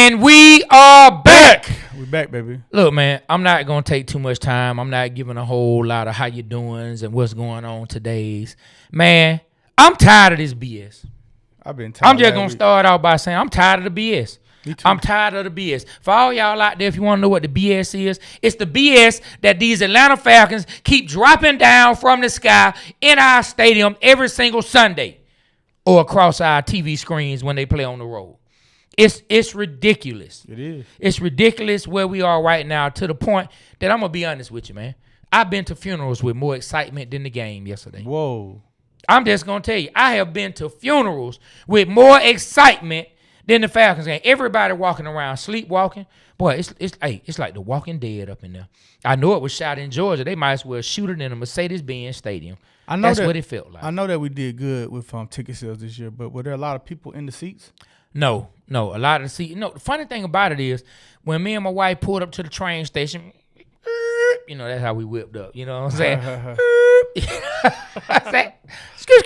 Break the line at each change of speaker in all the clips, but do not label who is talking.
And we are back.
We back, baby.
Look, man, I'm not going to take too much time. I'm not giving a whole lot of how you doings and what's going on today's. Man, I'm tired of this BS.
I've been tired.
I'm just going to start out by saying I'm tired of the BS.
Me too.
I'm tired of the BS. For all y'all out there, if you want to know what the BS is, it's the BS that these Atlanta Falcons keep dropping down from the sky in our stadium every single Sunday or across our TV screens when they play on the road. It's ridiculous.
It is.
It's ridiculous where we are right now, to the point that I'm going to be honest with you, man. I've been to funerals with more excitement than the game yesterday.
Whoa.
I'm just going to tell you, I have been to funerals with more excitement than the Falcons game. Everybody walking around sleepwalking. Boy, it's like the Walking Dead up in there. I know it was shot in Georgia. They might as well shoot it in a Mercedes-Benz stadium. That's what it felt like.
I know that we did good with ticket sales this year, but were there a lot of people in the seats?
No. A lot of the seats. No, the funny thing about it is when me and my wife pulled up to the train station, you know, that's how we whipped up. You know what I'm saying? I said, skirt.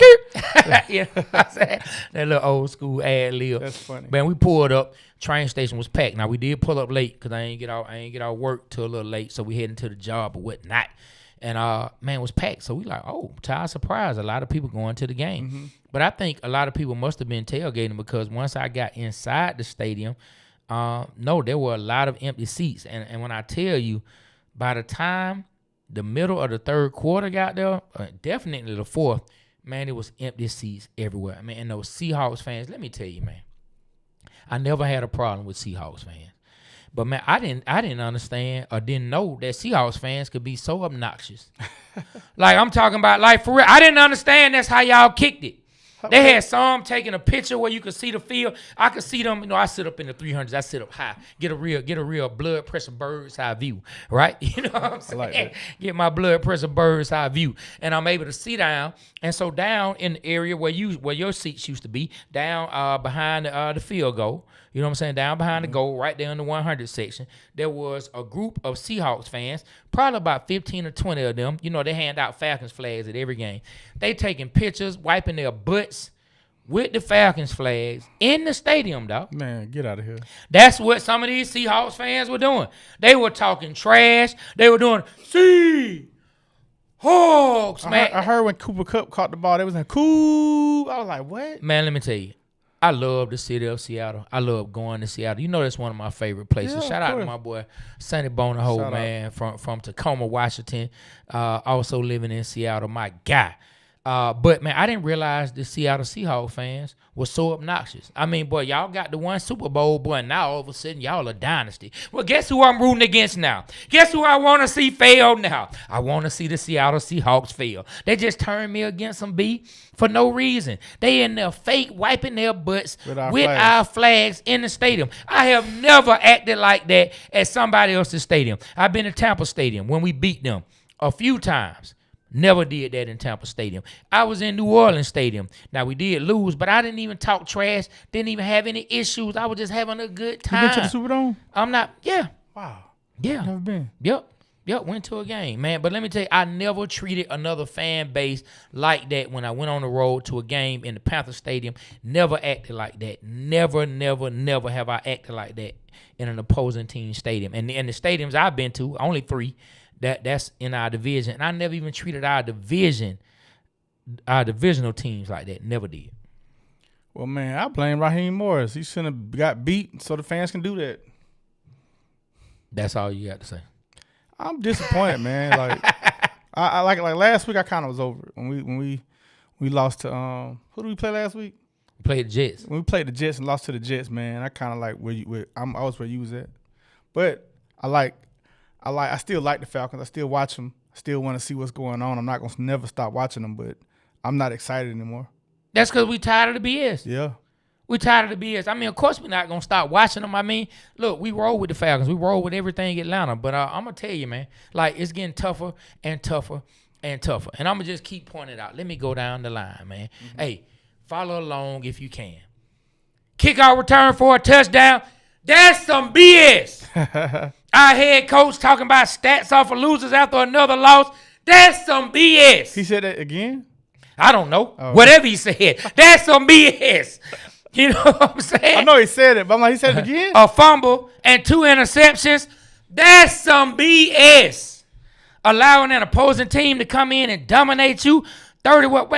You know what I'm saying? That little old school ad lib.
That's funny.
Man, we pulled up. Train station was packed. Now we did pull up late because I ain't get out work till a little late, so we heading to the job or whatnot. And man, it was packed. So we like, to our surprise, a lot of people going to the game. Mm-hmm. But I think a lot of people must have been tailgating because once I got inside the stadium, there were a lot of empty seats. And when I tell you, by the time the middle of the third quarter got there, definitely the fourth, man, it was empty seats everywhere. I mean, and those Seahawks fans, let me tell you, man, I never had a problem with Seahawks fans. But man, I didn't understand or didn't know that Seahawks fans could be so obnoxious. Like I'm talking about, like for real, I didn't understand that's how y'all kicked it. They had some taking a picture where you could see the field. I could see them. You know, I sit up in the 300s. I sit up high. Get a real blood pressure bird's eye view, right? You know what I'm saying? Like get my blood pressure bird's eye view, and I'm able to see down. And so down in the area where your seats used to be, down behind the field goal. You know what I'm saying? Down behind the goal, right there in the 100 section, there was a group of Seahawks fans, probably about 15 or 20 of them. You know, they hand out Falcons flags at every game. They taking pictures, wiping their butts with the Falcons flags in the stadium, dog.
Man, get out of here.
That's what some of these Seahawks fans were doing. They were talking trash. They were doing, Seahawks, man.
I heard when Cooper Kupp caught the ball, they was like, cool. I was like, what?
Man, let me tell you. I love the city of Seattle. I love going to Seattle. You know that's one of my favorite places.
Yeah,
Shout out to my boy Sonny Bonahoe, man, from Tacoma, Washington. Also living in Seattle, my guy. But man, I didn't realize the Seattle Seahawks fans were so obnoxious. I mean, boy, y'all got the one Super Bowl, boy, and now all of a sudden y'all a dynasty. Well, guess who I'm rooting against now? Guess who I want to see fail now? I want to see the Seattle Seahawks fail. They just turned me against some B for no reason. They in there fake wiping their butts with our flags in the stadium. I have never acted like that at somebody else's stadium. I've been to Tampa Stadium when we beat them a few times. Never did that in Tampa Stadium. I was in New Orleans Stadium. Now, we did lose, but I didn't even talk trash. Didn't even have any issues. I was just having a good time.
You been to the Superdome?
I'm not. Yeah.
Wow.
Yeah.
Never been.
Yep. Went to a game, man. But let me tell you, I never treated another fan base like that when I went on the road to a game in the Panther Stadium. Never acted like that. Never have I acted like that in an opposing team stadium. And the stadiums I've been to, only 3. That's in our division. And I never even treated our divisional teams like that. Never did.
Well, man, I blame Raheem Morris. He shouldn't have got beat so the fans can do that.
That's all you got to say.
I'm disappointed, man. Like I like last week I kind of was over it. When we lost to who did we play last week?
We played the Jets.
When we played the Jets and lost to the Jets, man, I kind of like I was where you was at. But I still like the Falcons. I still watch them. I still want to see what's going on. I'm not going to never stop watching them, but I'm not excited anymore.
That's because we tired of the BS.
Yeah.
We tired of the BS. I mean, of course we're not going to stop watching them. I mean, look, we roll with the Falcons. We roll with everything Atlanta. But I'm going to tell you, man, like it's getting tougher and tougher and tougher. And I'm going to just keep pointing it out. Let me go down the line, man. Mm-hmm. Hey, follow along if you can. Kickoff return for a touchdown. That's some BS. Our head coach talking about stats off of losers after another loss. That's some BS.
He said that again?
I don't know. Whatever he said. That's some BS. You know what I'm saying?
I know he said it, but I'm like, he said it again?
A fumble and 2 interceptions. That's some BS. Allowing an opposing team to come in and dominate you. 30, what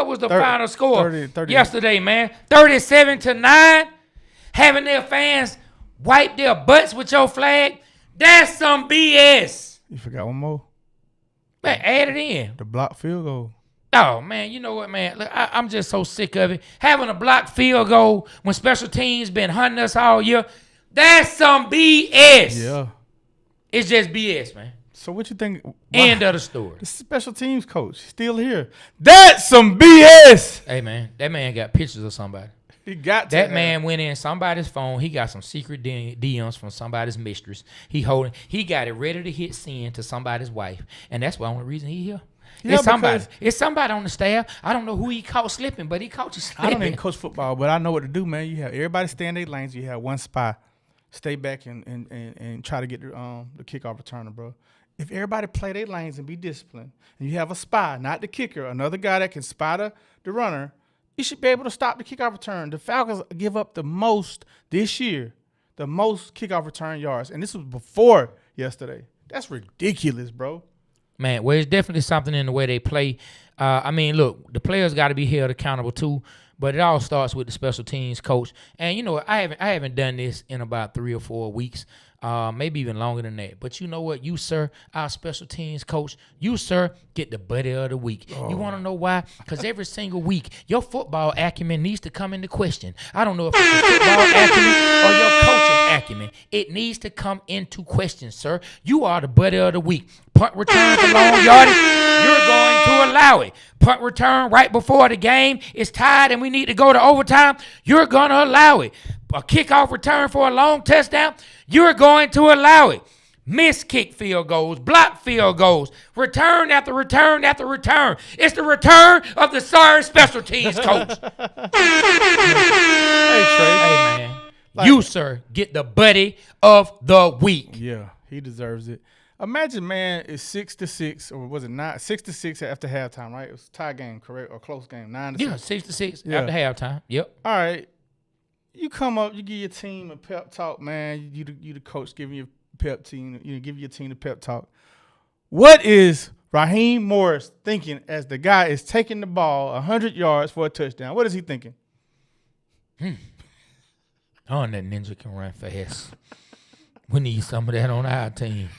was the final score
30.
yesterday, man? 37-9. Having their fans wipe their butts with your flag. That's some BS.
You forgot one more?
Man, add it in.
The blocked field goal.
Oh, man, you know what, man? Look, I'm just so sick of it. Having a blocked field goal when special teams been hunting us all year, that's some BS.
Yeah.
It's just BS, man.
So what you think?
End of the story.
The special teams coach still here. That's some BS.
Hey, man, that man got pictures of somebody.
He got to
that man went in somebody's phone. He got some secret DMs from somebody's mistress. He got it ready to hit send to somebody's wife, and that's the only reason he here. Yeah, it's somebody. It's somebody on the staff. I don't know who he caught slipping, but he caught you slipping.
I don't even coach football, but I know what to do, man. You have everybody stay in their lanes. You have one spy, stay back and try to get the kickoff returner, bro. If everybody play their lanes and be disciplined, and you have a spy, not the kicker, another guy that can spy the runner, you should be able to stop the kickoff return. The Falcons give up the most this year, the most kickoff return yards, and this was before yesterday. That's ridiculous, bro.
Man, well, it's definitely something in the way they play. I mean, look, the players got to be held accountable too, but it all starts with the special teams coach. And you know, I haven't done this in about 3 or 4 weeks, maybe even longer than that. But you know what, you sir, our special teams coach, you sir, get the buddy of the week. Oh. You want to know why? Because every single week, your football acumen needs to come into question. I don't know if it's your football acumen or your coaching acumen. It needs to come into question, sir. You are the buddy of the week. Punt return for long yardage, you're going to allow it. Punt return right before the game is tied and we need to go to overtime, you're going to allow it. A kickoff return for a long touchdown, you're going to allow it. Missed kick field goals, blocked field goals, return after return after return. It's the return of the sorry special teams coach.
Hey, Trey.
Hey, man. You, sir, get the buddy of the week.
Yeah, he deserves it. Imagine, man, it's 6-6, or was it 6-6 after halftime, right? It was a tie game, correct, or close game, 9-6.
Yeah, 6-6 after halftime. Yep.
All right, you come up, you give your team a pep talk, man. You the coach giving your pep team, give your team the pep talk. What is Raheem Morris thinking as the guy is taking the ball 100 yards for a touchdown? What is he thinking?
Oh, that ninja can run fast. We need some of that on our team.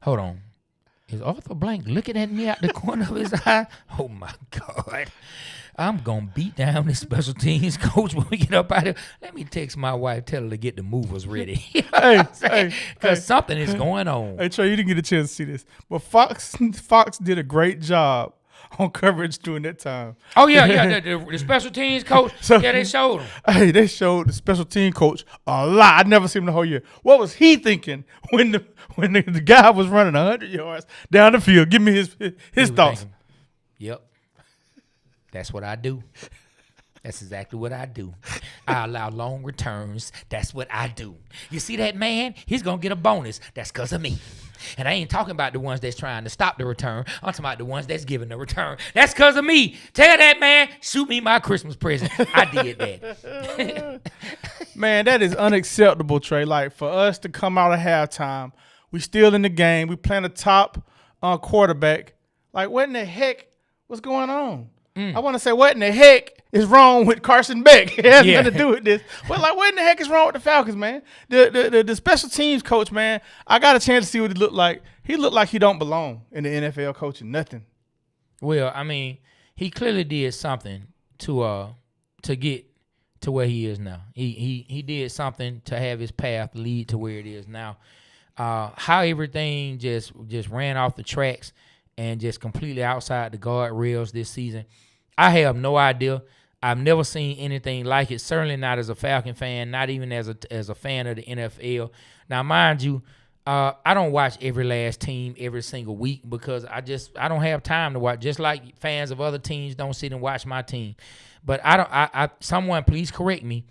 Hold on. Is Arthur Blank looking at me out the corner of his eye? Oh, my God. I'm going to beat down this special teams coach when we get up out of here. Let me text my wife, tell her to get the movers ready. Because something is going on.
Hey, Trey, you didn't get a chance to see this. But Fox did a great job on coverage during that time.
Oh, yeah. The special teams coach, they showed him.
Hey, they showed the special team coach a lot. I never seen him the whole year. What was he thinking when the guy was running 100 yards down the field? Give me his thoughts.
Thinking, yep. That's what I do. That's exactly what I do. I allow long returns. That's what I do. You see that man? He's going to get a bonus. That's because of me. And I ain't talking about the ones that's trying to stop the return. I'm talking about the ones that's giving the return. That's because of me. Tell that man, shoot me my Christmas present. I did that.
Man, that is unacceptable, Trey. Like, for us to come out of halftime, we still in the game. We playing a top quarterback. Like, what in the heck was going on? I want to say, what in the heck is wrong with Carson Beck? It has nothing to do with this. But, like, what in the heck is wrong with the Falcons, man? The special teams coach, man, I got a chance to see what he looked like. He looked like he don't belong in the NFL coaching. Nothing.
Well, I mean, he clearly did something to get to where he is now. He did something to have his path lead to where it is now. How everything just ran off the tracks and just completely outside the guardrails this season, I have no idea. I've never seen anything like it. Certainly not as a Falcon fan, not even as a fan of the NFL. Now, mind you, I don't watch every last team every single week because I don't have time to watch. Just like fans of other teams don't sit and watch my team. But someone please correct me.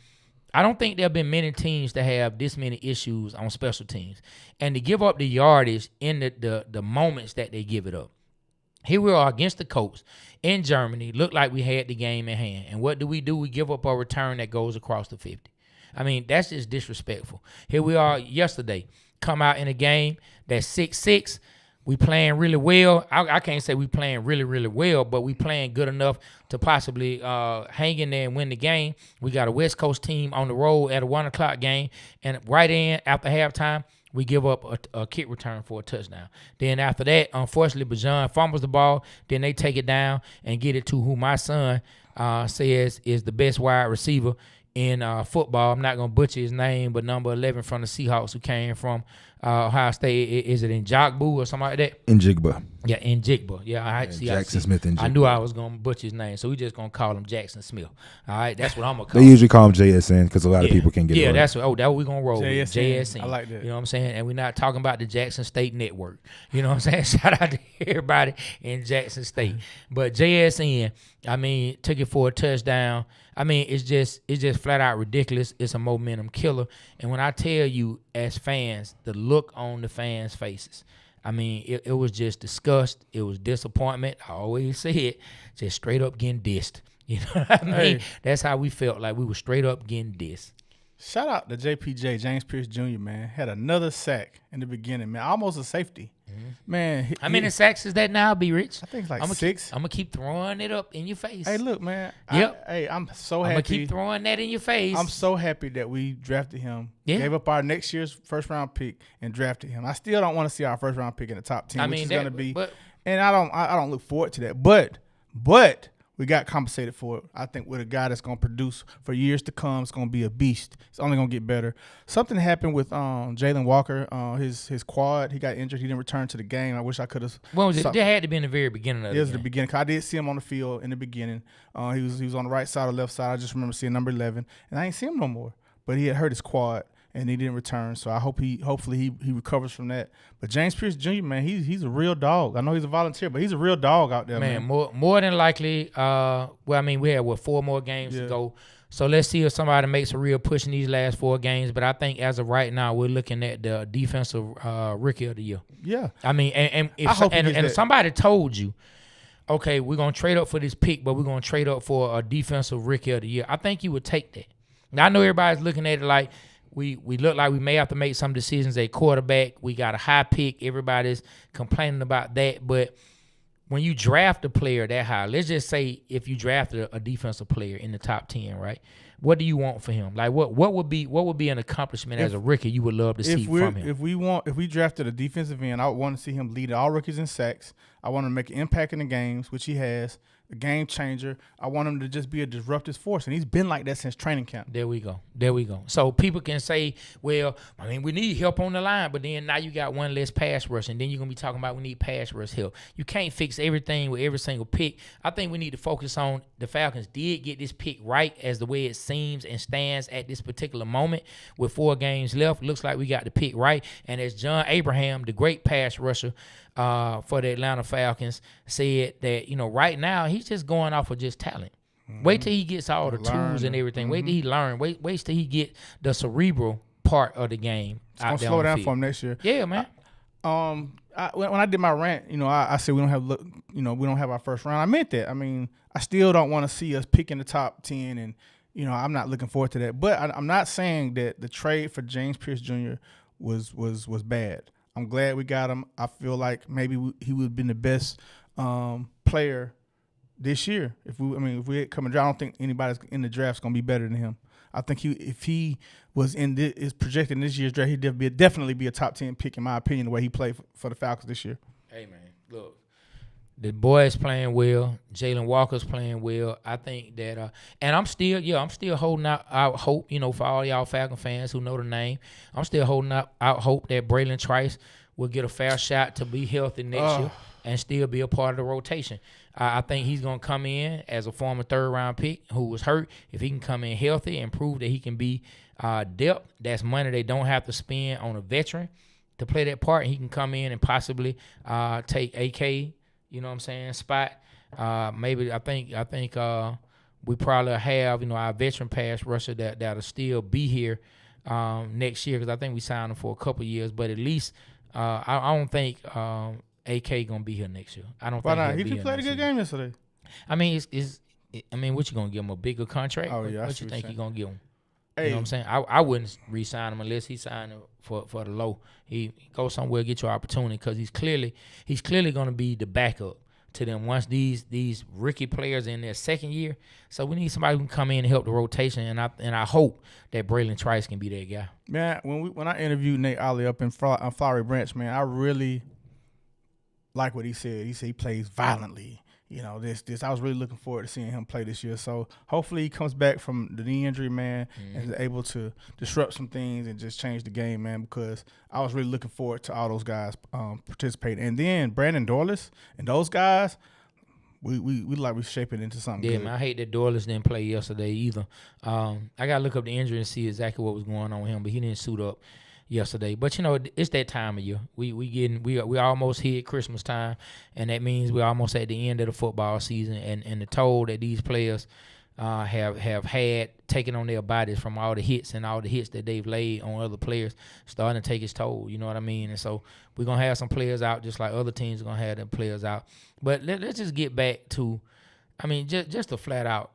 I don't think there have been many teams that have this many issues on special teams, and to give up the yardage in the moments that they give it up. Here we are against the Colts in Germany. Looked like we had the game in hand. And what do? We give up a return that goes across the 50. I mean, that's just disrespectful. Here we are yesterday. Come out in a game that's 6-6. We playing really well. I can't say we playing really, really well, but we playing good enough to possibly hang in there and win the game. We got a West Coast team on the road at a 1 o'clock game. And right in, after halftime, we give up a kick return for a touchdown. Then after that, unfortunately, Bajan fumbles the ball. Then they take it down and get it to who my son says is the best wide receiver in football. I'm not going to butcher his name, but number 11 from the Seahawks who came from Ohio State. Is it Njigba or something like that?
Njigba.
Yeah, Njigba. Yeah,
Jackson Smith Njigba.
I knew I was going to butcher his name, so we just going to call him Jackson Smith. All right, that's what I'm going to call
They
him.
usually call him JSN because a lot of people can get it right.
That's what we're going to roll with. JSN.
I like that.
You know what I'm saying? And we're not talking about the Jackson State Network. You know what I'm saying? Shout out to everybody in Jackson State. But JSN, I mean, took it for a touchdown. I mean, it's just flat out ridiculous. It's a momentum killer. And when I tell you, as fans, the look on the fans' faces, I mean, it was just disgust. It was disappointment. I always say it, just straight up getting dissed. You know what I mean?
Hey.
That's how we felt, like we were straight up getting dissed.
Shout out to JPJ, James Pierce Jr., man. Had another sack in the beginning, man. Almost a safety. Man.
How many sacks is that now, B. Rich?
I think it's like
I'm
6.
I'm going to keep throwing it up in your face.
Hey, look, man.
Yep.
I'm so happy.
I'm going to keep throwing that in your face.
I'm so happy that we drafted him.
Yeah.
Gave up our next year's first-round pick and drafted him. I still don't want to see our first-round pick in the top 10, which is going to be. And I don't look forward to that. But we got compensated for it. I think with a guy that's going to produce for years to come, it's going to be a beast. It's only going to get better. Something happened with Jalen Walker, his quad. He got injured. He didn't return to the game. I wish I could have.
When was it? That had to be in the very beginning of
it. It was the beginning. 'Cause I did see him on the field in the beginning. He was on the right side or left side. I just remember seeing number 11, and I ain't seen him no more. But he had hurt his quad, and he didn't return. So I hope hopefully he recovers from that. But James Pierce Jr., man, he's a real dog. I know he's a volunteer, but he's a real dog out there, man.
More than likely. Well, I mean, we have 4 more games to go. So let's see if somebody makes a real push in these last 4 games. But I think as of right now, we're looking at the defensive rookie of the year.
Yeah.
I mean, and if somebody told you, okay, we're gonna trade up for this pick, but we're gonna trade up for a defensive rookie of the year, I think you would take that. Now I know everybody's looking at it like we look like we may have to make some decisions at quarterback. We got a high pick. Everybody's complaining about that, but when you draft a player that high, let's just say if you drafted a defensive player in the top 10, right? What do you want for him? Like what would be an accomplishment as a rookie you would love to see from him?
If we drafted a defensive end, I would want to see him lead all rookies in sacks. I want him to make an impact in the games, which he has. A game changer. I want him to just be a disruptive force, and he's been like that since training camp.
There we go. So people can say, well, I mean, we need help on the line, but then now you got one less pass rush, and then you're going to be talking about we need pass rush help. You can't fix everything with every single pick. I think we need to focus on the Falcons did get this pick right as the way it seems and stands at this particular moment with 4 games left. Looks like we got the pick right, and as John Abraham, the great pass rusher, for the Atlanta Falcons, said that, right now he's just going off of just talent. Mm-hmm. Wait till he gets all the tools and everything. Mm-hmm. Wait till he learn. Wait till he get the cerebral part of the game.
It's gonna slow down for him next year.
Yeah, man.
When I did my rant, I said we don't have our first round. I meant that. I mean, I still don't want to see us pick in the top 10, and I'm not looking forward to that. But I'm not saying that the trade for James Pierce Jr. was bad. I'm glad we got him. I feel like maybe he would have been the best player this year. If we had come and draft, I don't think anybody's in the draft is going to be better than him. I think if he was is projected in this year's draft, he'd definitely be a top 10 pick, in my opinion, the way he played for the Falcons this year.
Hey, man, look. The boys playing well. Jalen Walker's playing well. I think that, and I'm still holding out hope, for all y'all Falcon fans who know the name. I'm still holding out hope that Braylon Trice will get a fair shot to be healthy next year and still be a part of the rotation. I think he's going to come in as a former 3rd-round pick who was hurt. If he can come in healthy and prove that he can be depth, that's money they don't have to spend on a veteran to play that part. And he can come in and possibly take AK. You know what I'm saying? Spot. Maybe I think we probably have our veteran pass rusher that'll still be here next year, because I think we signed him for a couple years. But at least I don't think AK gonna be here next year. I don't
Why
think
not?
he'll
He
be
played a
here
good
next year.
game yesterday.
I mean, what you gonna give him, a bigger contract?
Oh, yeah, I
What
see
you
what
think
you're
you gonna give him?
Hey,
You know what I'm saying? I wouldn't re-sign him unless he signed for the low. He go somewhere, get your opportunity, because he's clearly gonna be the backup to them once these rookie players in their second year. So we need somebody who can come in and help the rotation, and I hope that Braylon Trice can be that guy.
man, when I interviewed Nate Ollie up in Flowery Branch, man, I really like what he said. He said he plays violently. You know, this. I was really looking forward to seeing him play this year. So hopefully he comes back from the knee injury, man, and is able to disrupt some things and just change the game, man, because I was really looking forward to all those guys participating. And then Brandon Dorless and those guys, we shaping into something
Yeah,
good.
man, I hate that Dorless didn't play yesterday either. I gotta look up the injury and see exactly what was going on with him, but he didn't suit up yesterday. But it's that time of year. We almost hit Christmas time, and that means we're almost at the end of the football season, and the toll that these players have had taken on their bodies from all the hits that they've laid on other players starting to take its toll. You know what I mean? And so we're gonna have some players out just like other teams are gonna have their players out. But let's just get back to, I mean, just a flat out,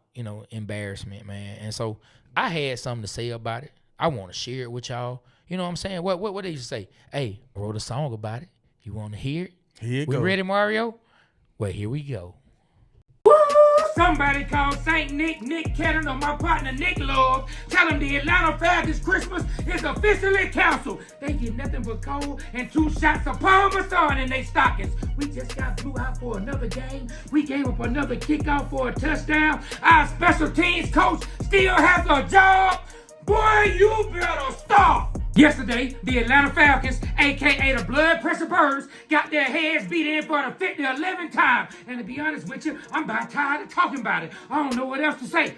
embarrassment, man. And so I had something to say about it. I want to share it with y'all. You know what I'm saying? What they used to say? Hey, I wrote a song about it. You want to hear it?
Here it
We
goes.
ready, Mario? Well, here we go.
Somebody call St. Nick Cannon, or my partner Nick Love. Tell him the Atlanta Falcons Christmas is officially canceled. They get nothing but cold and 2 shots of Parmesan in their stockings. We just got blew out for another game. We gave up another kickoff for a touchdown. Our special teams coach still has a job. Boy, you better stop. Yesterday, the Atlanta Falcons, a.k.a. the Blood Pressure Birds, got their heads beat in for the 11th time. And to be honest with you, I'm about tired of talking about it. I don't know what else to say.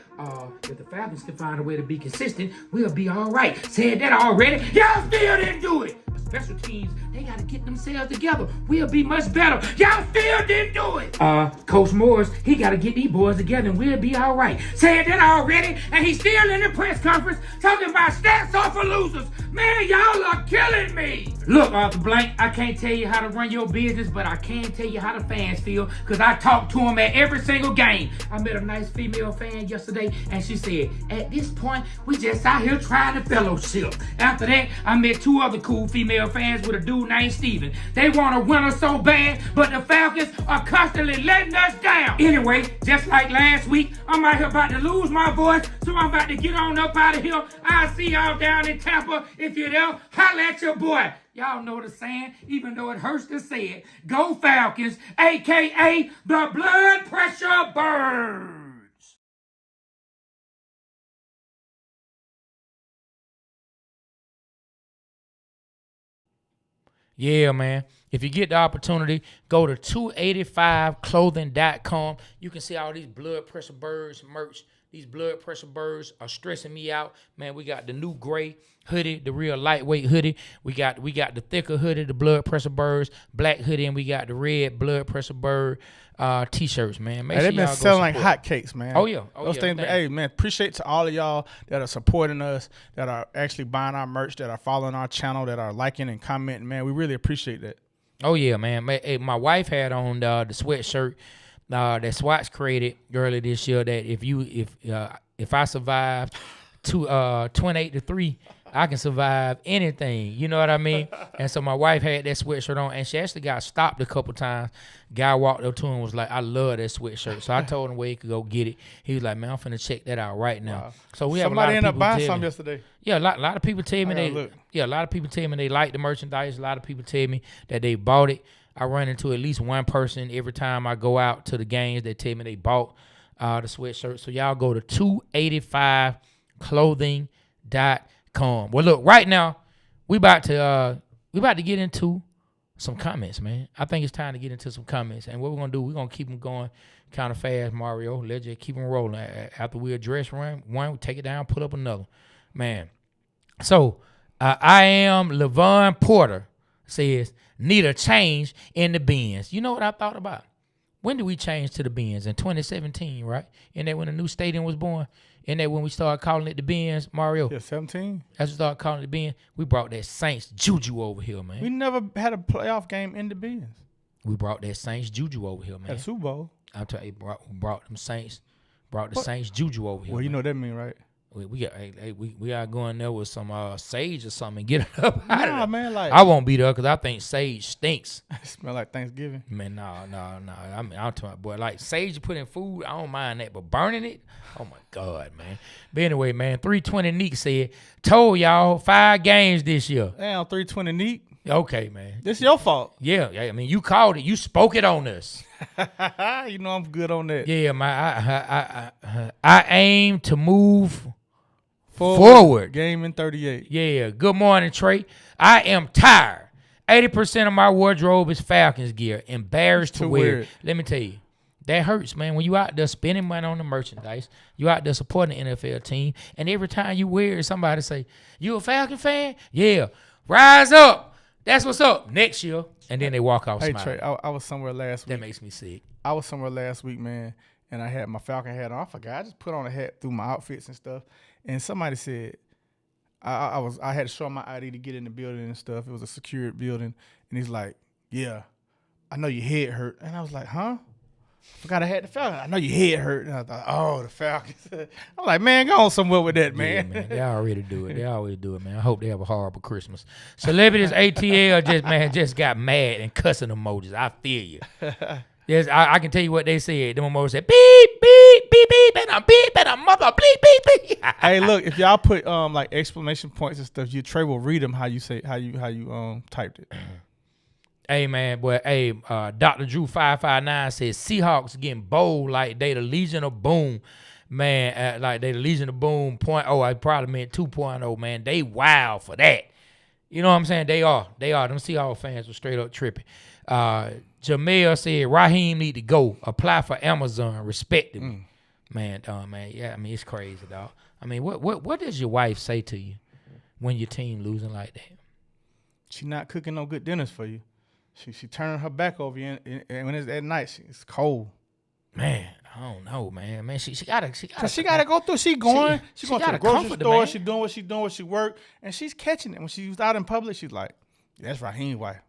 If the Falcons can find a way to be consistent, we'll be all right. Said that already. Y'all still didn't do it. Special teams, they got to get themselves together. We'll be much better. Y'all still didn't do it. Coach Morris, he got to get these boys together and we'll be all right. Said that already, and he's still in the press conference talking about stats are for losers. Man, y'all are killing me. Look, Arthur Blank, I can't tell you how to run your business, but I can tell you how the fans feel, because I talk to them at every single game. I met a nice female fan yesterday, and she said, at this point, we just out here trying to fellowship. After that, I met 2 other cool female fans with a dude named Steven. They want to win us so bad, but the Falcons are constantly letting us down. Anyway, just like last week, I'm out here about to lose my voice, so I'm about to get on up out of here. I'll see y'all down in Tampa. If you're there, holla at your boy. Y'all know the saying, even though it hurts to say it. Go Falcons, a.k.a. the Blood Pressure Birds.
Yeah, man. If you get the opportunity, go to 285clothing.com. You can see all these Blood Pressure Birds merch. These Blood Pressure Birds are stressing me out. Man, we got the new gray hoodie, the real lightweight hoodie. We got the thicker hoodie, the Blood Pressure Birds, black hoodie, and we got the red Blood Pressure Bird t-shirts, man. Make
Hey,
sure
they've been
y'all go
selling like
support.
hotcakes, man.
Oh, yeah.
Those things. Hey, man, appreciate to all of y'all that are supporting us, that are actually buying our merch, that are following our channel, that are liking and commenting, man. We really appreciate that.
Oh, yeah, man. Hey, my wife had on the sweatshirt that Swatch created earlier this year, that if I survived 28-3, I can survive anything. You know what I mean? And so my wife had that sweatshirt on, and she actually got stopped a couple times. Guy walked up to him and was like, I love that sweatshirt. So I told him where he could go get it. He was like, man, I'm finna check that out right now.
Wow.
So we have
Somebody
a lot
ended
of
up
people
buying
tell
some
me-
yesterday.
Yeah, a lot of people tell me
I gotta look.
a lot of people tell me they like the merchandise. A lot of people tell me that they bought it. I run into at least one person every time I go out to the games that tell me they bought the sweatshirt. So y'all go to 285clothing.com. Well, look, right now we about to get into some comments, man. I think it's time to get into some comments. And what we're gonna do, we're gonna keep them going kind of fast, Mario. Let's just keep them rolling. After we address one, we take it down, put up another, man. So I am Levon Porter says need a change in the Benz. You know what I thought about? When did we change to the Benz? In 2017, right? Isn't that when the new stadium was born? Isn't that when we started calling it the Benz, Mario?
Yeah, 17.
As we started calling it the Benz, we brought that Saints juju over here, man.
We never had a playoff game in the Benz.
We brought that Saints juju over here, man.
At Super Bowl.
I'll tell you, brought them Saints, Saints juju over here.
Well, you
man.
know what that mean, right?
We are going there with some sage or something and get it up out of there.
Man, like
I won't be there because I think sage stinks.
It smell like Thanksgiving.
Man, no. I mean, I'm talking about, boy, like sage you put in food, I don't mind that, but burning it, oh my God, man. But anyway, man, 320 Neek said, told y'all 5 games this year.
Damn, 320 Neek.
Okay, man.
This your fault.
Yeah. I mean, you called it. You spoke it on us.
You know I'm good on that.
Yeah, man. I aim to move forward.
Game in 38.
Yeah. Good morning, Trey. I am tired. 80% of my wardrobe is Falcons gear. Embarrassed to wear it. Let me tell you, that hurts, man. When you out there spending money on the merchandise, you out there supporting the NFL team, and every time you wear it, somebody say, "You a Falcon fan?" Yeah. Rise up. That's what's up. Next year. And then they walk off smiling.
Hey, Trey, I was somewhere last week.
That makes me sick.
I was somewhere last week, man, and I had my Falcon hat on. I forgot. I just put on a hat through my outfits and stuff. And somebody said, I had to show my ID to get in the building and stuff. It was a secured building. And he's like, yeah, I know your head hurt. And I was like, huh? Forgot I had the Falcon. I know your head hurt. And I thought, oh, the Falcons. I'm like, man, go on somewhere with that, man.
Yeah, man. They already do it. They always do it, man. I hope they have a horrible Christmas. Celebrities ATL just got mad and cussing emojis. I feel you. Yes, I can tell you what they said. Them emojis said, beep, beep, beep, beep, and a mother, beep, beep, beep.
Hey, look, if y'all put like exclamation points and stuff, Trey will read them how you typed it.
Hey, man, boy, Dr. Drew 559 says Seahawks getting bold like they the Legion of Boom, man, like they the Legion of Boom 0.0. I probably meant 2.0, man. They wild for that. You know what I'm saying? They are. Them Seahawks fans were straight up tripping. Jamel said Raheem need to go. Apply for Amazon. Respect him. Man, yeah, I mean, it's crazy, dog. I mean, what does your wife say to you when your team losing like that?
She not cooking no good dinners for you. She turning her back over you, and when it's at night, it's cold.
Man, I don't know, man. Man, she gotta
go through. She going to the grocery store.
She
doing what she doing, what she work, and she's catching it. When she was out in public, she's like, "That's Raheem's wife."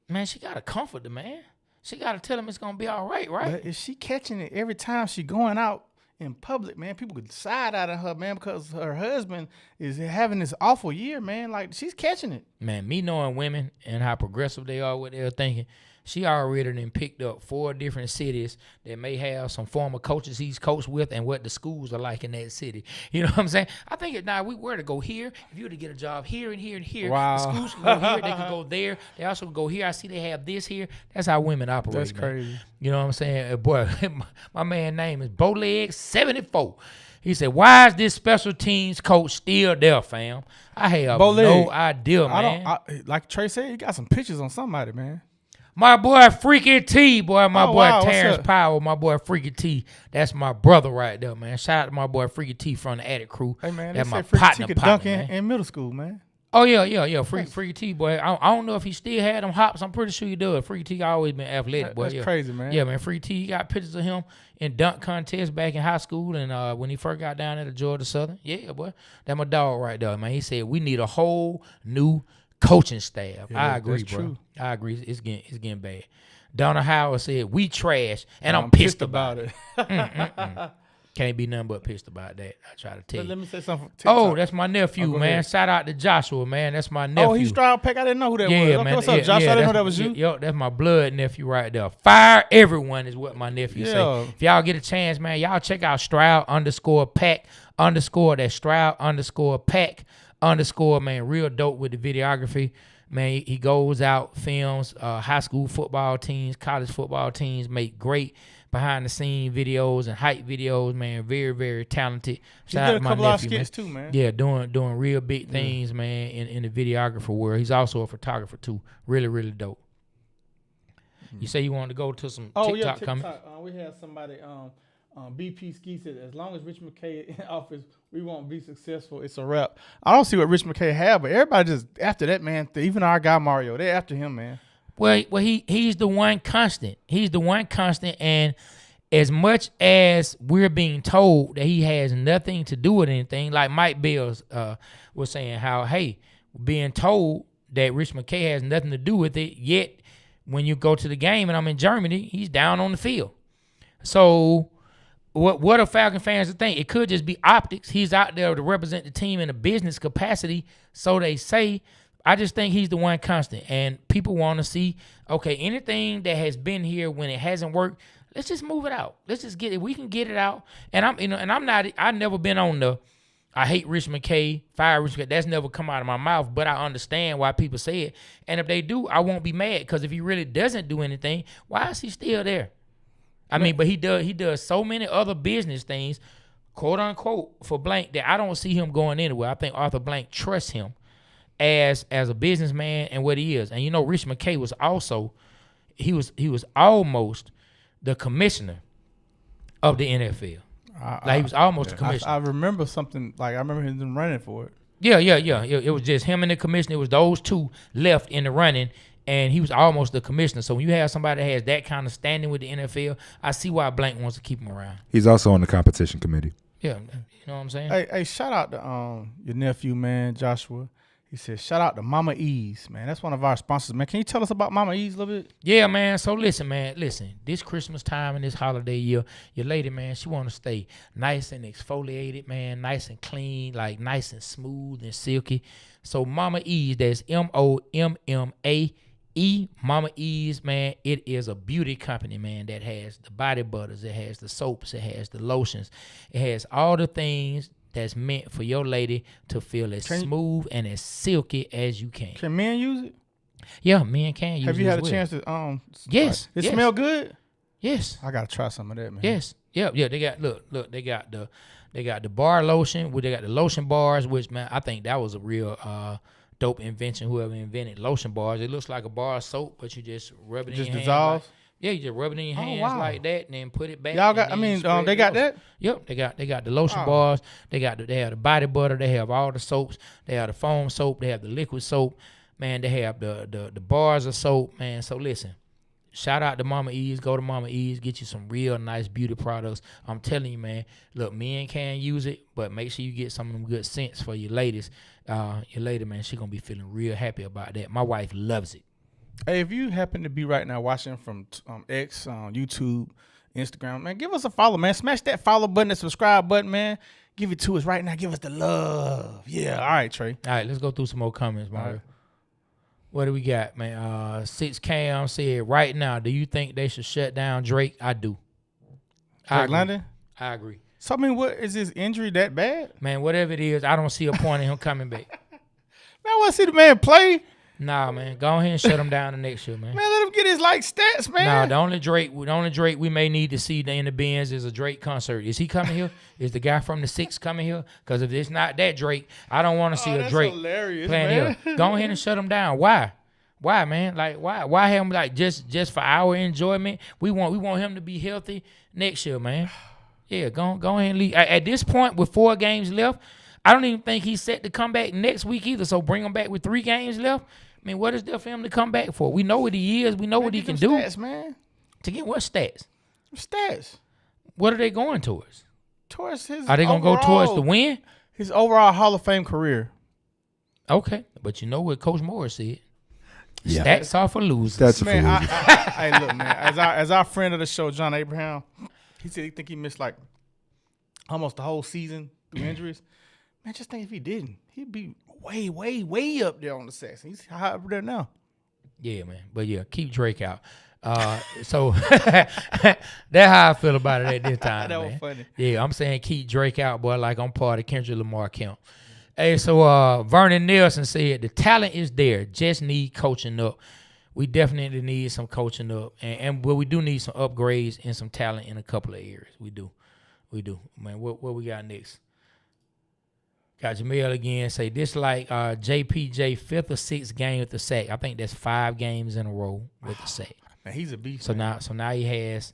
Man, she gotta comfort the man. She gotta tell him it's gonna be all right, right?
But is she catching it every time she going out in public, man? People could side out of her, man, because her husband is having this awful year, man. Like, she's catching it.
Man, me knowing women and how progressive they are, what they're thinking, she already done picked up 4 different cities that may have some former coaches he's coached with and what the schools are like in that city. You know what I'm saying? I think if we were to go here, if you were to get a job here and here and here,
wow.
The schools can go here, they can go there. They also go here. I see they have this here. That's how women operate.
That's
man.
crazy.
You know what I'm saying? Boy, my man's name is Bowleg74. He said, why is this special teams coach still there, fam? I have no idea, man.
Like Trey said, he got some pictures on somebody, man.
My boy Freaky T, boy,
wow,
Terrence Powell, my boy Freaky T. That's my brother right there, man. Shout out to my boy Freaky T from the Attic Crew.
Hey, man,
that's
they
my
said Freaky
partner,
T could dunk
man.
in middle school, man.
Oh, yeah. Freaky T, boy. I don't know if he still had them hops. I'm pretty sure he does. Freaky T always been athletic, boy.
That's crazy, man.
Yeah, man. Freaky T, he got pictures of him in dunk contests back in high school and when he first got down there to Georgia Southern. Yeah, boy. That's my dog right there, man. He said, we need a whole new coaching staff.
Yeah,
I agree, bro.
True.
I agree. It's getting bad. Donna Howard said, we trash, and I'm pissed about it. Can't be nothing but pissed about that. I try to tell you.
Let me say something.
Oh, that's my nephew, man.
Ahead.
Shout out to Joshua, man. That's my nephew.
Oh, he's Stroud Peck. I didn't know who that was.
Yeah,
Okay,
man.
what's up, Josh? I didn't know that was you.
Yo, that's my blood nephew right there. Fire everyone is what my nephew say. If y'all get a chance, man, y'all check out Stroud _Pack _ that's Stroud _Pack _ man. Real dope with the videography. Man, he goes out, films high school football teams, college football teams, make great behind-the-scene videos and hype videos, man. Very, very talented. Shout out to my nephew, man.
Too, man.
Yeah, doing real big things, man, in the videographer world. He's also a photographer, too. Really, really dope. You say you wanted to go to some TikTok comments?
We had somebody, BP Ski said, as long as Rich McKay in office, we won't be successful. It's a wrap. I don't see what Rich McKay had, but everybody just after that, man. Even our guy Mario, they're after him, man.
Well, he's the one constant. He's the one constant, and as much as we're being told that he has nothing to do with anything, like Mike Bills was saying, how being told that Rich McKay has nothing to do with it, yet when you go to the game and I'm in Germany, he's down on the field. So what are Falcon fans to think? It could just be optics. He's out there to represent the team in a business capacity, so they say. I just think he's the one constant, and people want to see, okay, anything that has been here when it hasn't worked, let's just move it out. Let's just get it. We can get it out. And I've never been on the I hate Rich McKay, fire Rich McKay. That's never come out of my mouth, but I understand why people say it. And if they do, I won't be mad, because if he really doesn't do anything, why is he still there? I mean, but he does so many other business things, quote unquote, for Blank, that I don't see him going anywhere. I think Arthur Blank trusts him as a businessman and what he is. And Rich McKay was also he was almost the commissioner of the NFL. He was almost the commissioner.
I remember something, I remember him running for it.
Yeah. It was just him and the commissioner. It was those two left in the running, and he was almost the commissioner. So when you have somebody that has that kind of standing with the NFL, I see why Blank wants to keep him around.
He's also on the competition committee.
Yeah, you know what I'm saying?
Hey, shout out to your nephew, man, Joshua. He said, shout out to Mama E's, man. That's one of our sponsors, man. Can you tell us about Mama E's a little bit?
Yeah, man. So listen, this Christmas time and this holiday year, your lady, man, she want to stay nice and exfoliated, man, nice and clean, nice and smooth and silky. So Mama E's, that's MOMMAE, Mama E's, man, it is a beauty company, man, that has the body butters, it has the soaps, it has the lotions, it has all the things that's meant for your lady to feel as smooth and as silky as you can.
Can men use it?
Yeah, men can use it.
Have you had a chance to
Yes.
It smell good?
Yes.
I gotta try some of that, man.
Yes. Yeah. They got they got the bar lotion, they got the lotion bars, which, man, I think that was a real dope invention, whoever invented lotion bars. It looks like a bar of soap, but you just rub it in your hand. Just dissolves? Yeah, you just rub it in your hands like that, and then put it back.
Y'all got? They got that.
Yep, they got the lotion bars. They have the body butter. They have all the soaps. They have the foam soap. They have the liquid soap. Man, they have the bars of soap. Man, so listen, shout out to Mama E's. Go to Mama E's. Get you some real nice beauty products. I'm telling you, man. Look, men can use it, but make sure you get some of them good scents for your ladies. Your lady, man, she gonna be feeling real happy about that. My wife loves it.
Hey, if you happen to be right now watching from X, YouTube, Instagram, man, give us a follow, man. Smash that follow button, the subscribe button, man. Give it to us right now. Give us the love. Yeah. All right, Trey.
All right, let's go through some more comments, Mario. Right. What do we got, man? 6 Cam said, right now, do you think they should shut down Drake? I do.
Drake London?
I agree.
So, I mean, what is his injury that bad?
Man, whatever it is, I don't see a point in him coming back.
Man, I want to see the man play.
Nah, man. Go ahead and shut him down the next year, man.
Man, let him get his stats, man.
Nah, the only Drake we may need to see in the Benz is a Drake concert. Is he coming here? Is the guy from the 6 coming here? Because if it's not that Drake, I don't want to see a Drake
playing
here. Go ahead and shut him down. Why? Why, man? Why have him just for our enjoyment? We want him to be healthy next year, man. Yeah, go ahead and leave. At this point, with 4 games left, I don't even think he's set to come back next week either. So bring him back with 3 games left. I mean, what is there for him to come back for? We know what he is. We know what he can do.
Stats, man.
To get what stats?
Stats.
What are they going towards?
Towards his.
Are they going to go towards the win?
His overall Hall of Fame career.
Okay, but you know what Coach Morris said.
Yeah.
Stats are for losers.
That's for losers.
Hey, look, man. As our friend of the show, John Abraham, he said he think he missed almost the whole season through injuries. Man, just think if he didn't, he'd be way, way, way up there on the sacks. He's high up there now.
Yeah, man. But yeah, keep Drake out. So that's how I feel about it at this time.
That
man.
was funny.
Yeah, I'm saying keep Drake out, boy, like I'm part of Kendrick Lamar count. Hey, so Vernon Nelson said the talent is there, just need coaching up. We definitely need some coaching up, and we do need some upgrades and some talent in a couple of areas. We do, man. What we got next? Got Jamel again. Say this like JPJ 5th or 6th game with the sack. I think that's 5 games in a row with the sack.
Man, he's a beast.
So now he has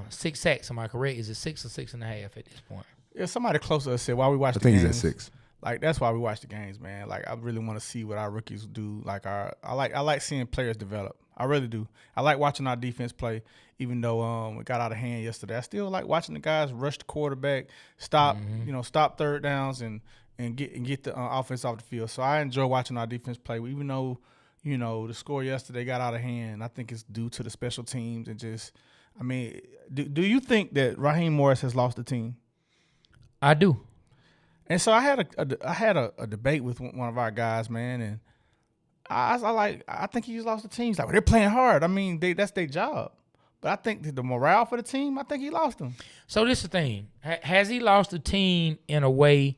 6 sacks. Am I correct? Is it 6 or 6.5 at this point?
Yeah, somebody close to us said while we watch the games.
I think he's at 6.
That's why we watch the games, man. I really want to see what our rookies do. I like seeing players develop. I really do. I like watching our defense play, even though it got out of hand yesterday. I still like watching the guys rush the quarterback, stop third downs and get the offense off the field. So I enjoy watching our defense play, even though you know, the score yesterday got out of hand. I think it's due to the special teams and just, I mean, do you think that Raheem Morris has lost the team?
I do.
And so I had a debate with one of our guys, man, and I think he's lost the team. He's like, well, they're playing hard. I mean, that's their job. But I think the morale for the team, I think he lost them.
So this is the thing. Has he lost the team in a way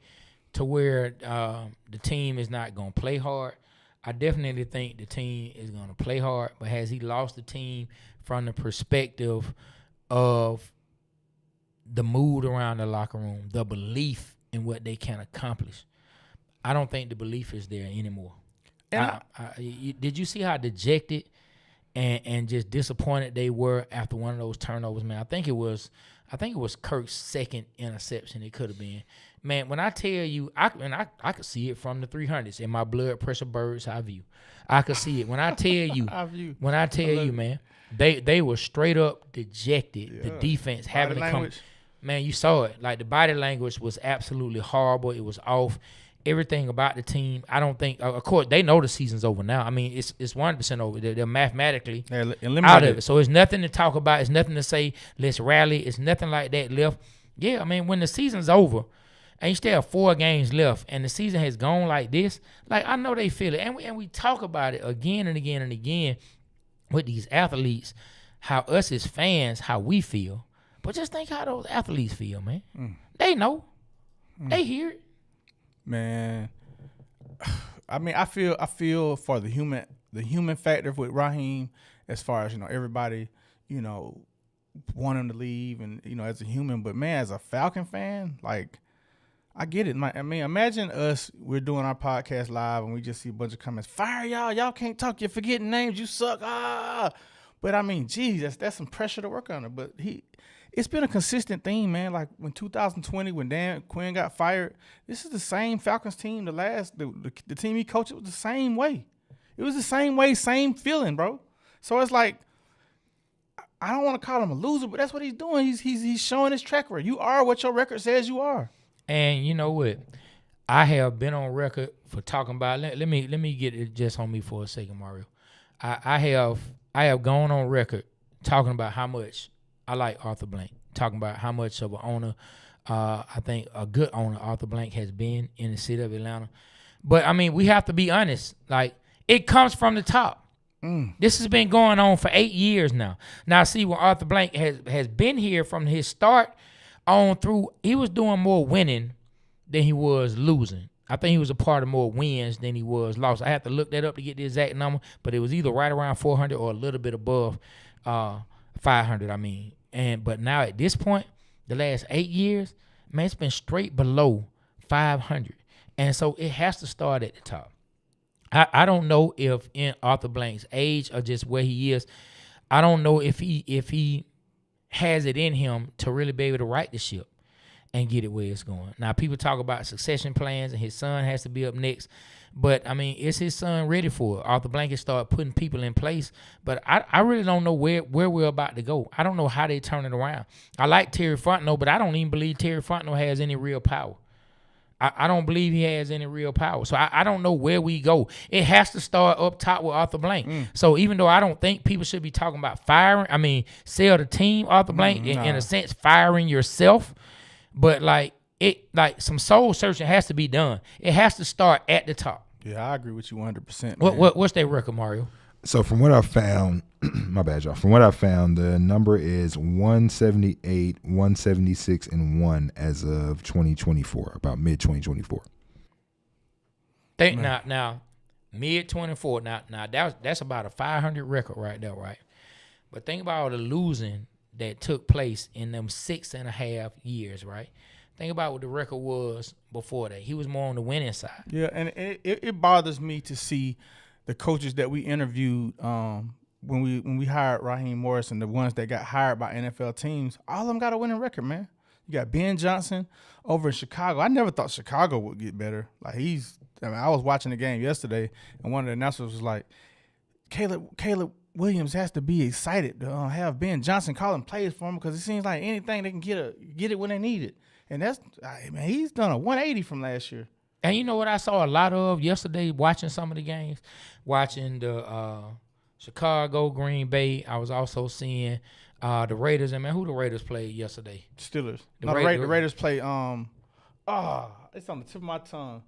to where the team is not going to play hard? I definitely think the team is going to play hard, but has he lost the team from the perspective of the mood around the locker room, the belief in what they can accomplish? I don't think the belief is there anymore. Did you see how dejected and just disappointed they were after one of those turnovers, man? I think it was Kirk's second interception. It could have been. Man, when I tell you, I could see it from the 300s in my blood pressure bird's eye view. I could see it. When I tell you, man, they were straight up dejected. Yeah. The defense having to come. Man, you saw it. Like, the body language was absolutely horrible. It was off. Everything about the team, I don't think. Of course, they know the season's over now. I mean, it's 100% over. They're mathematically out of it. So it's nothing to talk about. It's nothing to say, let's rally. It's nothing like that left. Yeah, I mean, when the season's over and you still have 4 games left and the season has gone like this, like, I know they feel it. And we talk about it again and again and again with these athletes, how us as fans, how we feel. But just think how those athletes feel, man. They know. They hear it.
Man, I mean, I feel for the human factor with Raheem, as far as, you know, everybody, you know, want him to leave and, you know, as a human. But, man, as a Falcon fan, like, I get it. I mean, imagine we're doing our podcast live and we just see a bunch of comments, fire y'all can't talk, you're forgetting names, you suck, But, I mean, geez, that's some pressure to work under. But it's been a consistent theme, man. Like, when 2020, when Dan Quinn got fired, this is the same Falcons team. The team he coached, it was the same way. It was the same way, same feeling, bro. So it's like, I don't want to call him a loser, but that's what he's doing. He's showing his track record. You are what your record says you are.
And you know what? I have been on record for talking about. Let me get it just on me for a second, Mario. I have gone on record talking about how much I like Arthur Blank, talking about how much of an owner, I think a good owner Arthur Blank has been in the city of Atlanta. But, I mean, we have to be honest. Like, it comes from the top. This has been going on for 8 years now. Now, see, when Arthur Blank has been here from his start on through, he was doing more winning than he was losing. I think he was a part of more wins than he was lost. I have to look that up to get the exact number, but it was either right around 400 or a little bit above 500, I mean. But now at this point, the last 8 years, man, it's been straight below 500. And so it has to start at the top. I don't know if in Arthur Blank's age or just where he is, I don't know if he has it in him to really be able to right the ship and get it where it's going. Now, people talk about succession plans and his son has to be up next. But, I mean, is his son ready for it? Arthur Blank has started putting people in place. But I really don't know where we're about to go. I don't know how they turn it around. I like Terry Fontenot, but I don't even believe Terry Fontenot has any real power. I don't believe he has any real power. So I don't know where we go. It has to start up top with Arthur Blank. So even though I don't think people should be talking about firing, I mean, sell the team, Arthur Blank, in a sense, firing yourself. But, like some soul searching has to be done. It has to start at the top.
Yeah, I agree with you 100%.
What's their record, Mario?
So from what I found, my bad, y'all. From what I found, the number is 178, 176, and 1 as of 2024, about mid 2024.
Now, mid 24. Now that's about a 500 record right there, right? But think about all the losing that took place in them 6.5 years, right? Think about what the record was before that. He was more on the winning side.
Yeah, and it bothers me to see the coaches that we interviewed when we hired Raheem Morris and the ones that got hired by NFL teams, all of them got a winning record, man. You got Ben Johnson over in Chicago. I never thought Chicago would get better. Like, I was watching the game yesterday, and one of the announcers was like, Caleb Williams has to be excited to have Ben Johnson calling plays for him because it seems like anything they can get it when they need it. And man, he's done a 180 from last year.
And you know what I saw a lot of yesterday watching some of the games? Watching the Chicago, Green Bay. I was also seeing the Raiders. And, man, who the Raiders played yesterday?
Steelers.
The
The Raiders play. It's on the tip of my tongue.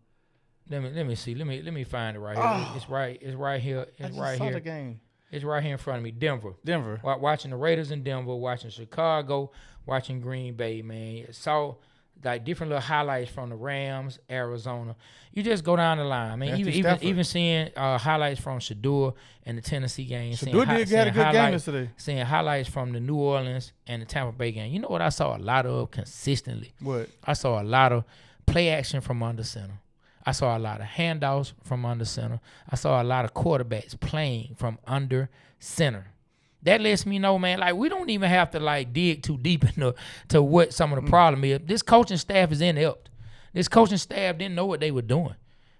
Let me see. Let me find it right here. It's right here. It's right here.
The game.
It's right here in front of me. Denver. Watching the Raiders in Denver, watching Chicago, watching Green Bay, man. Saw like different little highlights from the Rams, Arizona. You just go down the line, man. Even seeing highlights from Shador and the Tennessee game.
Shador had a good game yesterday.
Seeing highlights from the New Orleans and the Tampa Bay game. You know what I saw a lot of consistently?
What?
I saw a lot of play action from under center. I saw a lot of handoffs from under center. I saw a lot of quarterbacks playing from under center. That lets me know, man, like we don't even have to like dig too deep into what some of the problem is. This coaching staff is inept. This coaching staff didn't know what they were doing.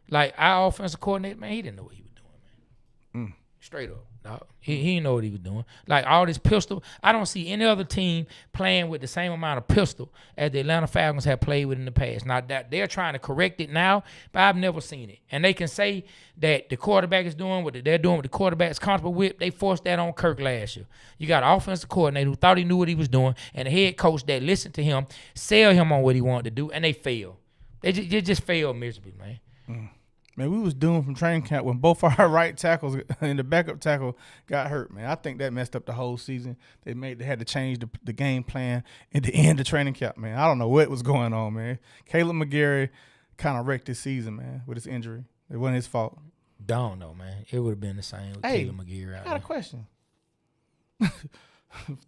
Like our offensive coordinator, man, he didn't know what he was doing, man. Straight up. Dog. He didn't know what he was doing. Like all this pistol, I don't see any other team playing with the same amount of pistol as the Atlanta Falcons have played with in the past. Now that they're trying to correct it now, but I've never seen it. And they can say that the quarterback is doing what they're doing with the quarterback's comfortable with. They forced that on Kirk last year. You got an offensive coordinator who thought he knew what he was doing, and a head coach that listened to him, sell him on what he wanted to do, and they failed. They just failed miserably, man.
Man, we was doomed from training camp when both our right tackles and the backup tackle got hurt, man. I think that messed up the whole season. They had to change the game plan at the end of training camp, man. I don't know what was going on, man. Caleb McGarry kind of wrecked his season, man, with his injury. It wasn't his fault.
Don't know, man. It would have been the same with Caleb McGarry.
I got a question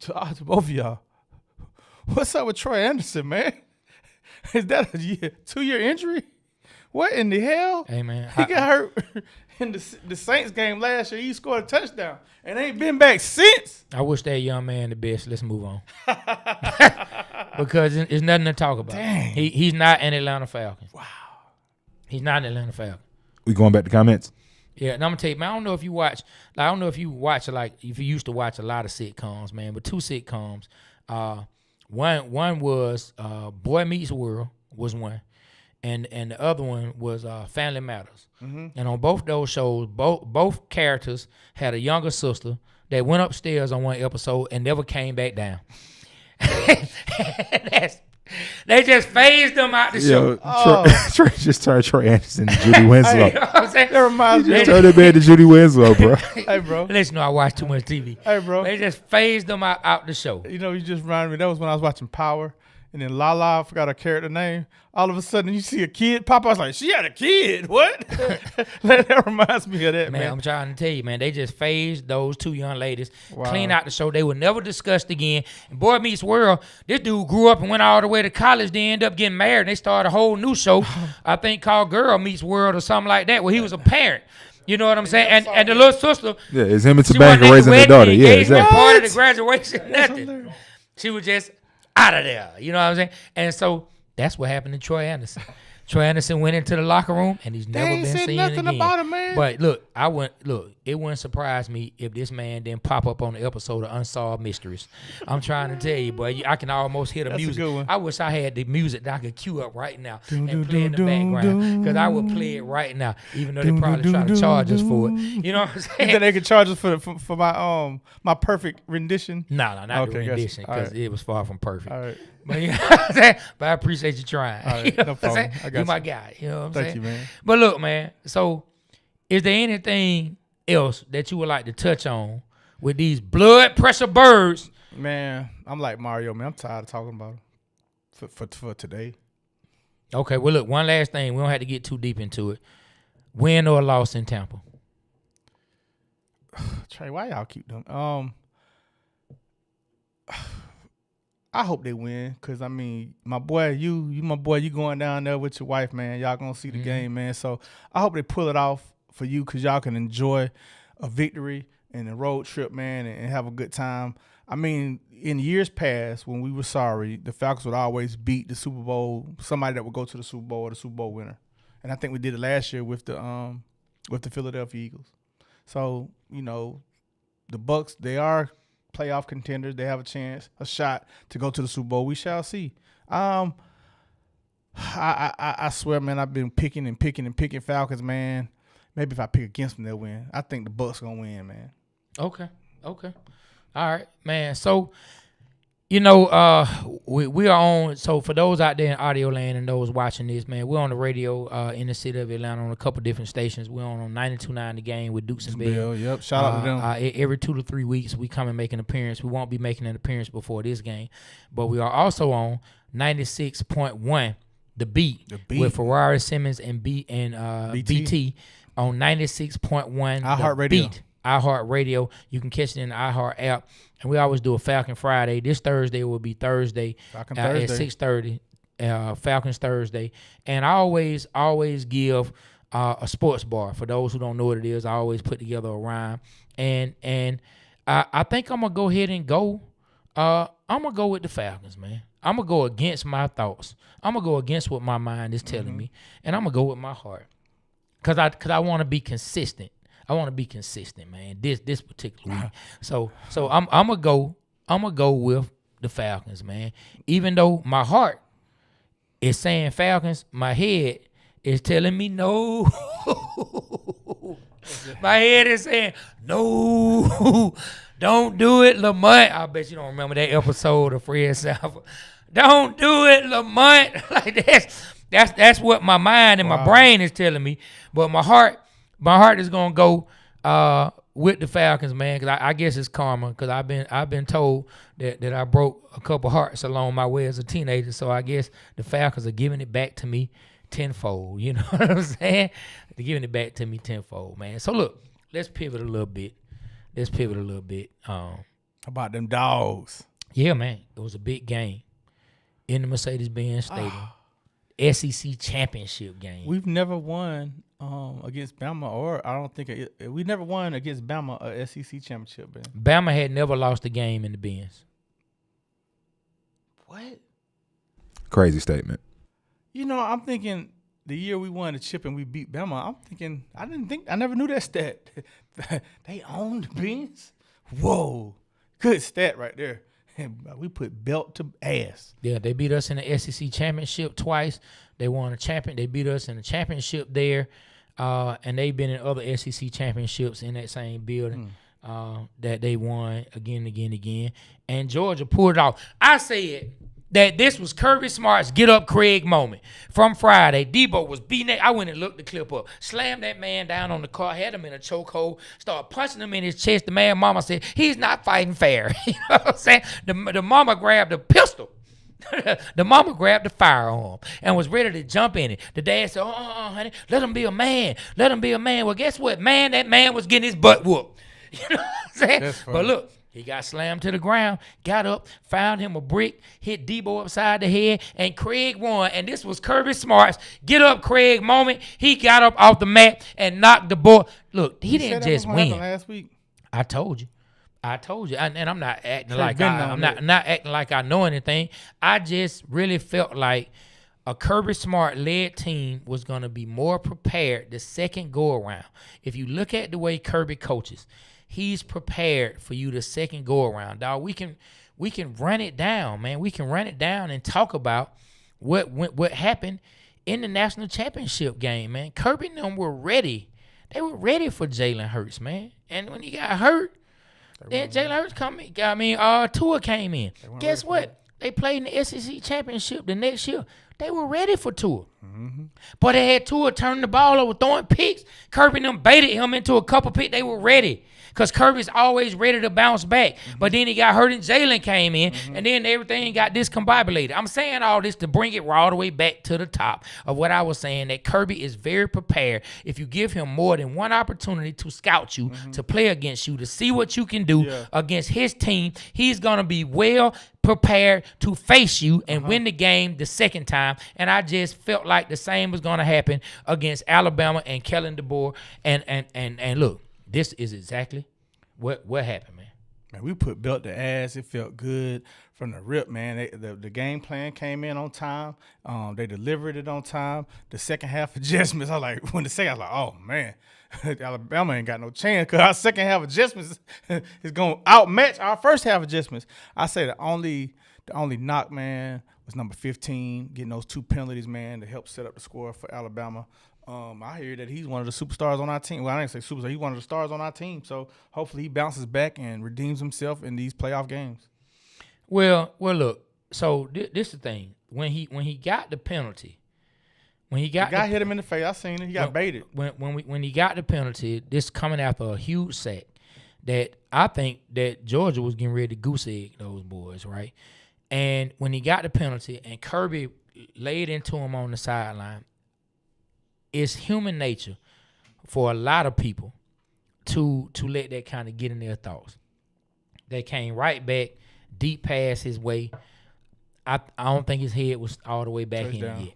to both of y'all. What's up with Troy Anderson, man? Is that a 2-year injury? What in the hell?
Hey, man.
He got hurt in the Saints game last year. He scored a touchdown and ain't been back since.
I wish that young man the best. Let's move on. Because it's nothing to talk about.
Dang.
He's not an Atlanta Falcon.
Wow.
He's not an Atlanta Falcon.
We going back to comments?
Yeah, and I'm gonna tell you, man, I don't know if you used to watch a lot of sitcoms, man, but 2 sitcoms. One was Boy Meets World was one. And the other one was Family Matters. Mm-hmm. And on both those shows, both characters had a younger sister that went upstairs on one episode and never came back down. They just phased them out the show.
Troy just turned Troy Anderson to Judy Winslow.
You know what I'm saying?
That reminds me.
Turn that man to Judy Winslow, bro.
Hey, bro.
Listen, I watch too much TV.
Hey, bro.
They just phased them out the show.
You know, you just reminded me. That was when I was watching Power. And then Lala, I forgot her character name. All of a sudden, you see a kid pop. I was like, she had a kid. What? That reminds me of that, man.
I'm trying to tell you, man. They just phased those 2 young ladies,
Wow.
clean out the show. They were never discussed again. And Boy Meets World, this dude grew up and went all the way to college. They ended up getting married. And they started a whole new show, I think, called Girl Meets World or something like that, where he was a parent. You know what I'm saying? And the little sister.
Yeah, it's him and
She
Tabasco
wasn't at
raising
the
their
wedding,
daughter.
the
Yeah,
engagement
exactly.
party, the graduation, nothing.
hilarious.
She was just out of there. You know what I'm saying? And so that's what happened to Troy Anderson. Troy Anderson went into the locker room and he's never
ain't
been
said
seen
nothing
again.
about him, man.
But it wouldn't surprise me if this man didn't pop up on the episode of Unsolved Mysteries. I'm trying to tell you, boy, I can almost hear the
That's a
music.
good one.
I wish I had the music that I could cue up right now and play in the background, because I would play it right now, even though they probably try to charge us for it. You know what I'm
You
saying?
think they could charge us for my perfect rendition?
No, not
Okay,
the
gotcha.
rendition,
All
because
right.
it was far from perfect.
All right.
But, you know what I'm saying? But I appreciate you trying.
All right,
You know
no
what I'm saying?
problem. I got
You my
you.
guy. You know what I'm
Thank
saying?
you, man.
But look, man, so is there anything else that you would like to touch on with these blood pressure birds?
Man, I'm like Mario, man. I'm tired of talking about him for today.
Okay, well, look, one last thing. We don't have to get too deep into it. Win or loss in Tampa?
Trey, why y'all keep them? I hope they win, cause I mean, my boy, you going down there with your wife, man. Y'all gonna see the game, man. So I hope they pull it off for you, cause y'all can enjoy a victory and a road trip, man, and have a good time. I mean, in years past, when we were sorry, the Falcons would always beat the Super Bowl, somebody that would go to the Super Bowl or the Super Bowl winner, and I think we did it last year with the Philadelphia Eagles. So you know, the Bucs, they are playoff contenders. They have a shot to go to the Super Bowl. We shall see. I swear, man, I've been picking Falcons, man. Maybe if I pick against them, they'll win. I think the Bucs gonna win, man.
Okay. All right, man. So, you know, we are on. So for those out there in audio land and those watching this, man, we're on the radio in the city of Atlanta on a couple different stations. We're on 92.9 The Game with Dukes and Bill.
Yep. Shout out to them.
Every 2 to 3 weeks, we come and make an appearance. We won't be making an appearance before this game, but we are also on 96.1 The Beat with Ferrari Simmons and BT on 96.1
iHeartRadio.
iHeartRadio. You can catch it in the iHeart app. And we always do a Falcon Friday. This Thursday will be Thursday at 6:30. Falcons Thursday. And I always give a sports bar. For those who don't know what it is, I always put together a rhyme. And I think I'm going to go ahead and go. I'm going to go with the Falcons, man. I'm going to go against my thoughts. I'm going to go against what my mind is telling me. And I'm going to go with my heart. Because I want to be consistent. I want to be consistent, man. This particular week. So I'm gonna go with the Falcons, man. Even though my heart is saying Falcons, my head is telling me no. My head is saying no. Don't do it, Lamont. I bet you don't remember that episode of Fred Sanford. Don't do it, Lamont. Like that's what my mind and my brain is telling me. But my heart is gonna go with the Falcons, man. Because I guess it's karma. Because I've been told that I broke a couple hearts along my way as a teenager. So I guess the Falcons are giving it back to me tenfold. You know what I'm saying? They're giving it back to me tenfold, man. So look, let's pivot a little bit.
How about them dogs?
Yeah, man. It was a big game in the Mercedes-Benz Stadium. SEC championship game.
We've never won against Bama, or I don't think we never won against Bama a SEC championship. Man.
Bama had never lost a game in the Benz.
What?
Crazy statement.
You know, I'm thinking the year we won the chip and we beat Bama, I'm thinking I never knew that stat. They owned the Benz. Whoa, good stat right there. We put belt to ass.
Yeah, they beat us in the SEC championship twice. They won a champion. They beat us in the championship there, and they've been in other SEC championships in that same building that they won again. And Georgia pulled it off. I said that this was Kirby Smart's get up Craig moment from Friday. Debo was beating it. I went and looked the clip up. Slammed that man down on the car, had him in a chokehold, started punching him in his chest. The man mama said, he's not fighting fair. You know what I'm saying? The mama grabbed the pistol. The mama grabbed the firearm and was ready to jump in it. The dad said, honey, let him be a man. Let him be a man. Well, guess what, man? That man was getting his butt whooped. You know what I'm saying?
That's funny.
But look, he got slammed to the ground, got up, found him a brick, hit Debo upside the head, and Craig won. And this was Kirby Smart's get up Craig moment. He got up off the mat and knocked the ball. Look, he didn't just win.
Last week.
I told you. And I'm not acting like I'm not acting like I know anything. I just really felt like a Kirby Smart led team was going to be more prepared the second go around. If you look at the way Kirby coaches, he's prepared for you the second go around. Dog, we can run it down, man. We can run it down and talk about what happened in the national championship game, man. Kirby and them were ready. They were ready for Jalen Hurts, man. And when he got hurt, then Jalen Hurts Tua came in. Guess what? They played in the SEC championship the next year. They were ready for Tua. Mm-hmm. But they had Tua turning the ball over, throwing picks. Kirby and them baited him into a couple picks. They were ready. Because Kirby's always ready to bounce back. Mm-hmm. But then he got hurt and Jalen came in, and then everything got discombobulated. I'm saying all this to bring it all the way back to the top of what I was saying, that Kirby is very prepared. If you give him more than one opportunity to scout you, to play against you, to see what you can do against his team, he's going to be well prepared to face you and win the game the second time. And I just felt like the same was going to happen against Alabama and Kellen DeBoer. And look, this is exactly what happened, man.
Man, we put belt to ass. It felt good from the rip, man. The game plan came in on time. They delivered it on time. The second half adjustments, I was like, oh, man, Alabama ain't got no chance because our second half adjustments is going to outmatch our first half adjustments. I say the only The only knock, man, was number 15, getting those 2 penalties, man, to help set up the score for Alabama. I hear that he's one of the superstars on our team. Well, I didn't say superstar. He's one of the stars on our team. So hopefully he bounces back and redeems himself in these playoff games.
Well, look. So this is the thing. When he got the penalty, the
guy hit him in the face. I seen it. He got baited.
When he got the penalty, this coming after a huge sack that I think that Georgia was getting ready to goose egg those boys, right? And when he got the penalty and Kirby laid into him on the sideline, it's human nature for a lot of people to let that kind of get in their thoughts. They came right back, deep pass his way. I don't think his head was all the way back in it yet.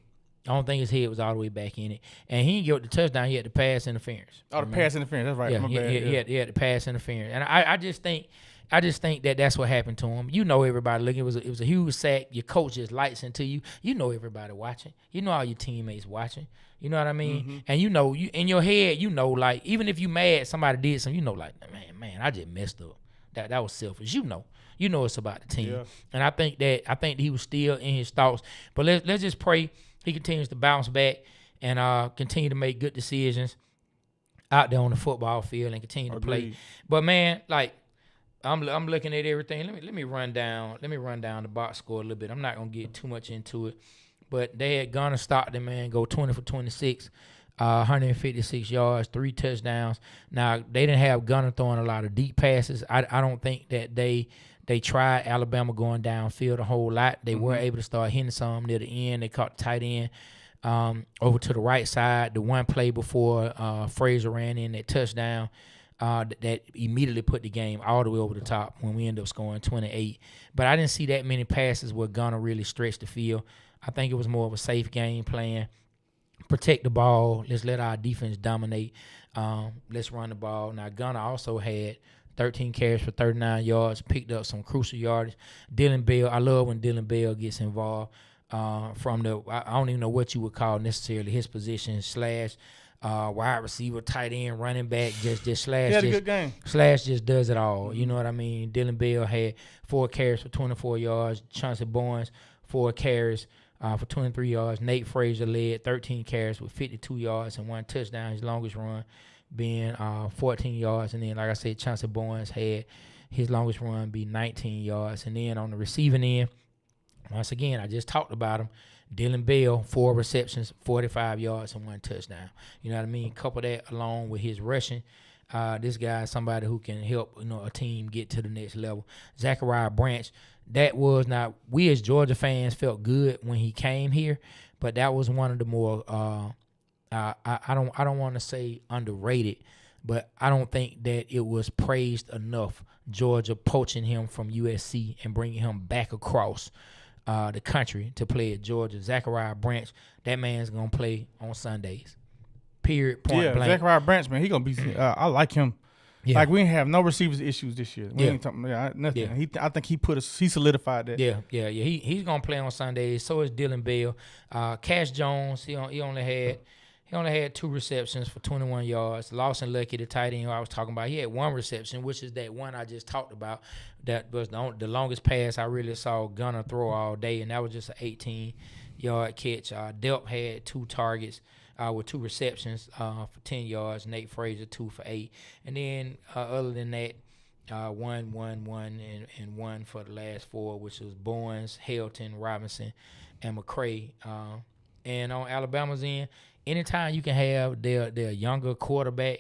I don't think his head was all the way back in it. And he didn't get the touchdown. He had the pass interference.
Oh, the pass interference. That's right.
Yeah, he had the pass interference. And I just think that that's what happened to him. You know everybody looking. It was a huge sack. Your coach just lights into you. You know everybody watching. You know all your teammates watching. You know what I mean? Mm-hmm. And you know, you in your head, you know, like, even if you mad somebody did something, you know, like, man, I just messed up. That was selfish. You know it's about the team. Yeah. And I think that he was still in his thoughts. But let's just pray he continues to bounce back and continue to make good decisions out there on the football field and continue to play. But man, like, I'm looking at everything. Let me run down the box score a little bit. I'm not gonna get too much into it. But they had Gunner Stockton, man, go 20 for 26, 156 yards, 3 touchdowns. Now, they didn't have Gunner throwing a lot of deep passes. I don't think that they tried Alabama going downfield a whole lot. They were able to start hitting some near the end. They caught the tight end over to the right side. The one play before Frazier ran in that touchdown that immediately put the game all the way over the top when we ended up scoring 28. But I didn't see that many passes where Gunner really stretched the field. I think it was more of a safe game plan. Protect the ball. Let's let our defense dominate. Let's run the ball. Now, Gunner also had 13 carries for 39 yards, picked up some crucial yardage. Dylan Bell, I love when Dylan Bell gets involved from I don't even know what you would call necessarily his position, / wide receiver, tight end, running back, just slash.
He had a good game.
Slash just does it all. You know what I mean? Dylan Bell had 4 carries for 24 yards. Chauncey Bowens, 4 carries for 23 yards. Nate Frazier led 13 carries with 52 yards and 1 touchdown. His longest run being 14 yards. And then, like I said, Chauncey Bowens had his longest run be 19 yards. And then on the receiving end, once again, I just talked about him. Dylan Bell, 4 receptions, 45 yards, and 1 touchdown. You know what I mean? Couple that along with his rushing. This guy is somebody who can help, a team get to the next level. Zachariah Branch, that was not – we as Georgia fans felt good when he came here, but that was one of the more I don't want to say underrated, but I don't think that it was praised enough, Georgia poaching him from USC and bringing him back across the country to play at Georgia. Zachariah Branch, that man's going to play on Sundays. Period, point blank.
Zachariah Branch, man, he going to be I like him. Yeah. Like, we didn't have no receivers issues this year. We ain't talking, nothing. Yeah. I think he solidified that.
Yeah. He's going to play on Sundays. So is Dylan Bell. Cash Jones, he only had 2 receptions for 21 yards. Lawson Lucky, the tight end who I was talking about, he had 1 reception, which is that one I just talked about. That was the longest pass I really saw Gunner throw all day, and that was just an 18-yard catch. Delp had 2 targets with 2 receptions for 10 yards. Nate Frazier, 2 for 8. And then other than that, 1, and 1 for the last 4, which was Bowens, Helton, Robinson, and McCray. And on Alabama's end, anytime you can have their younger quarterback,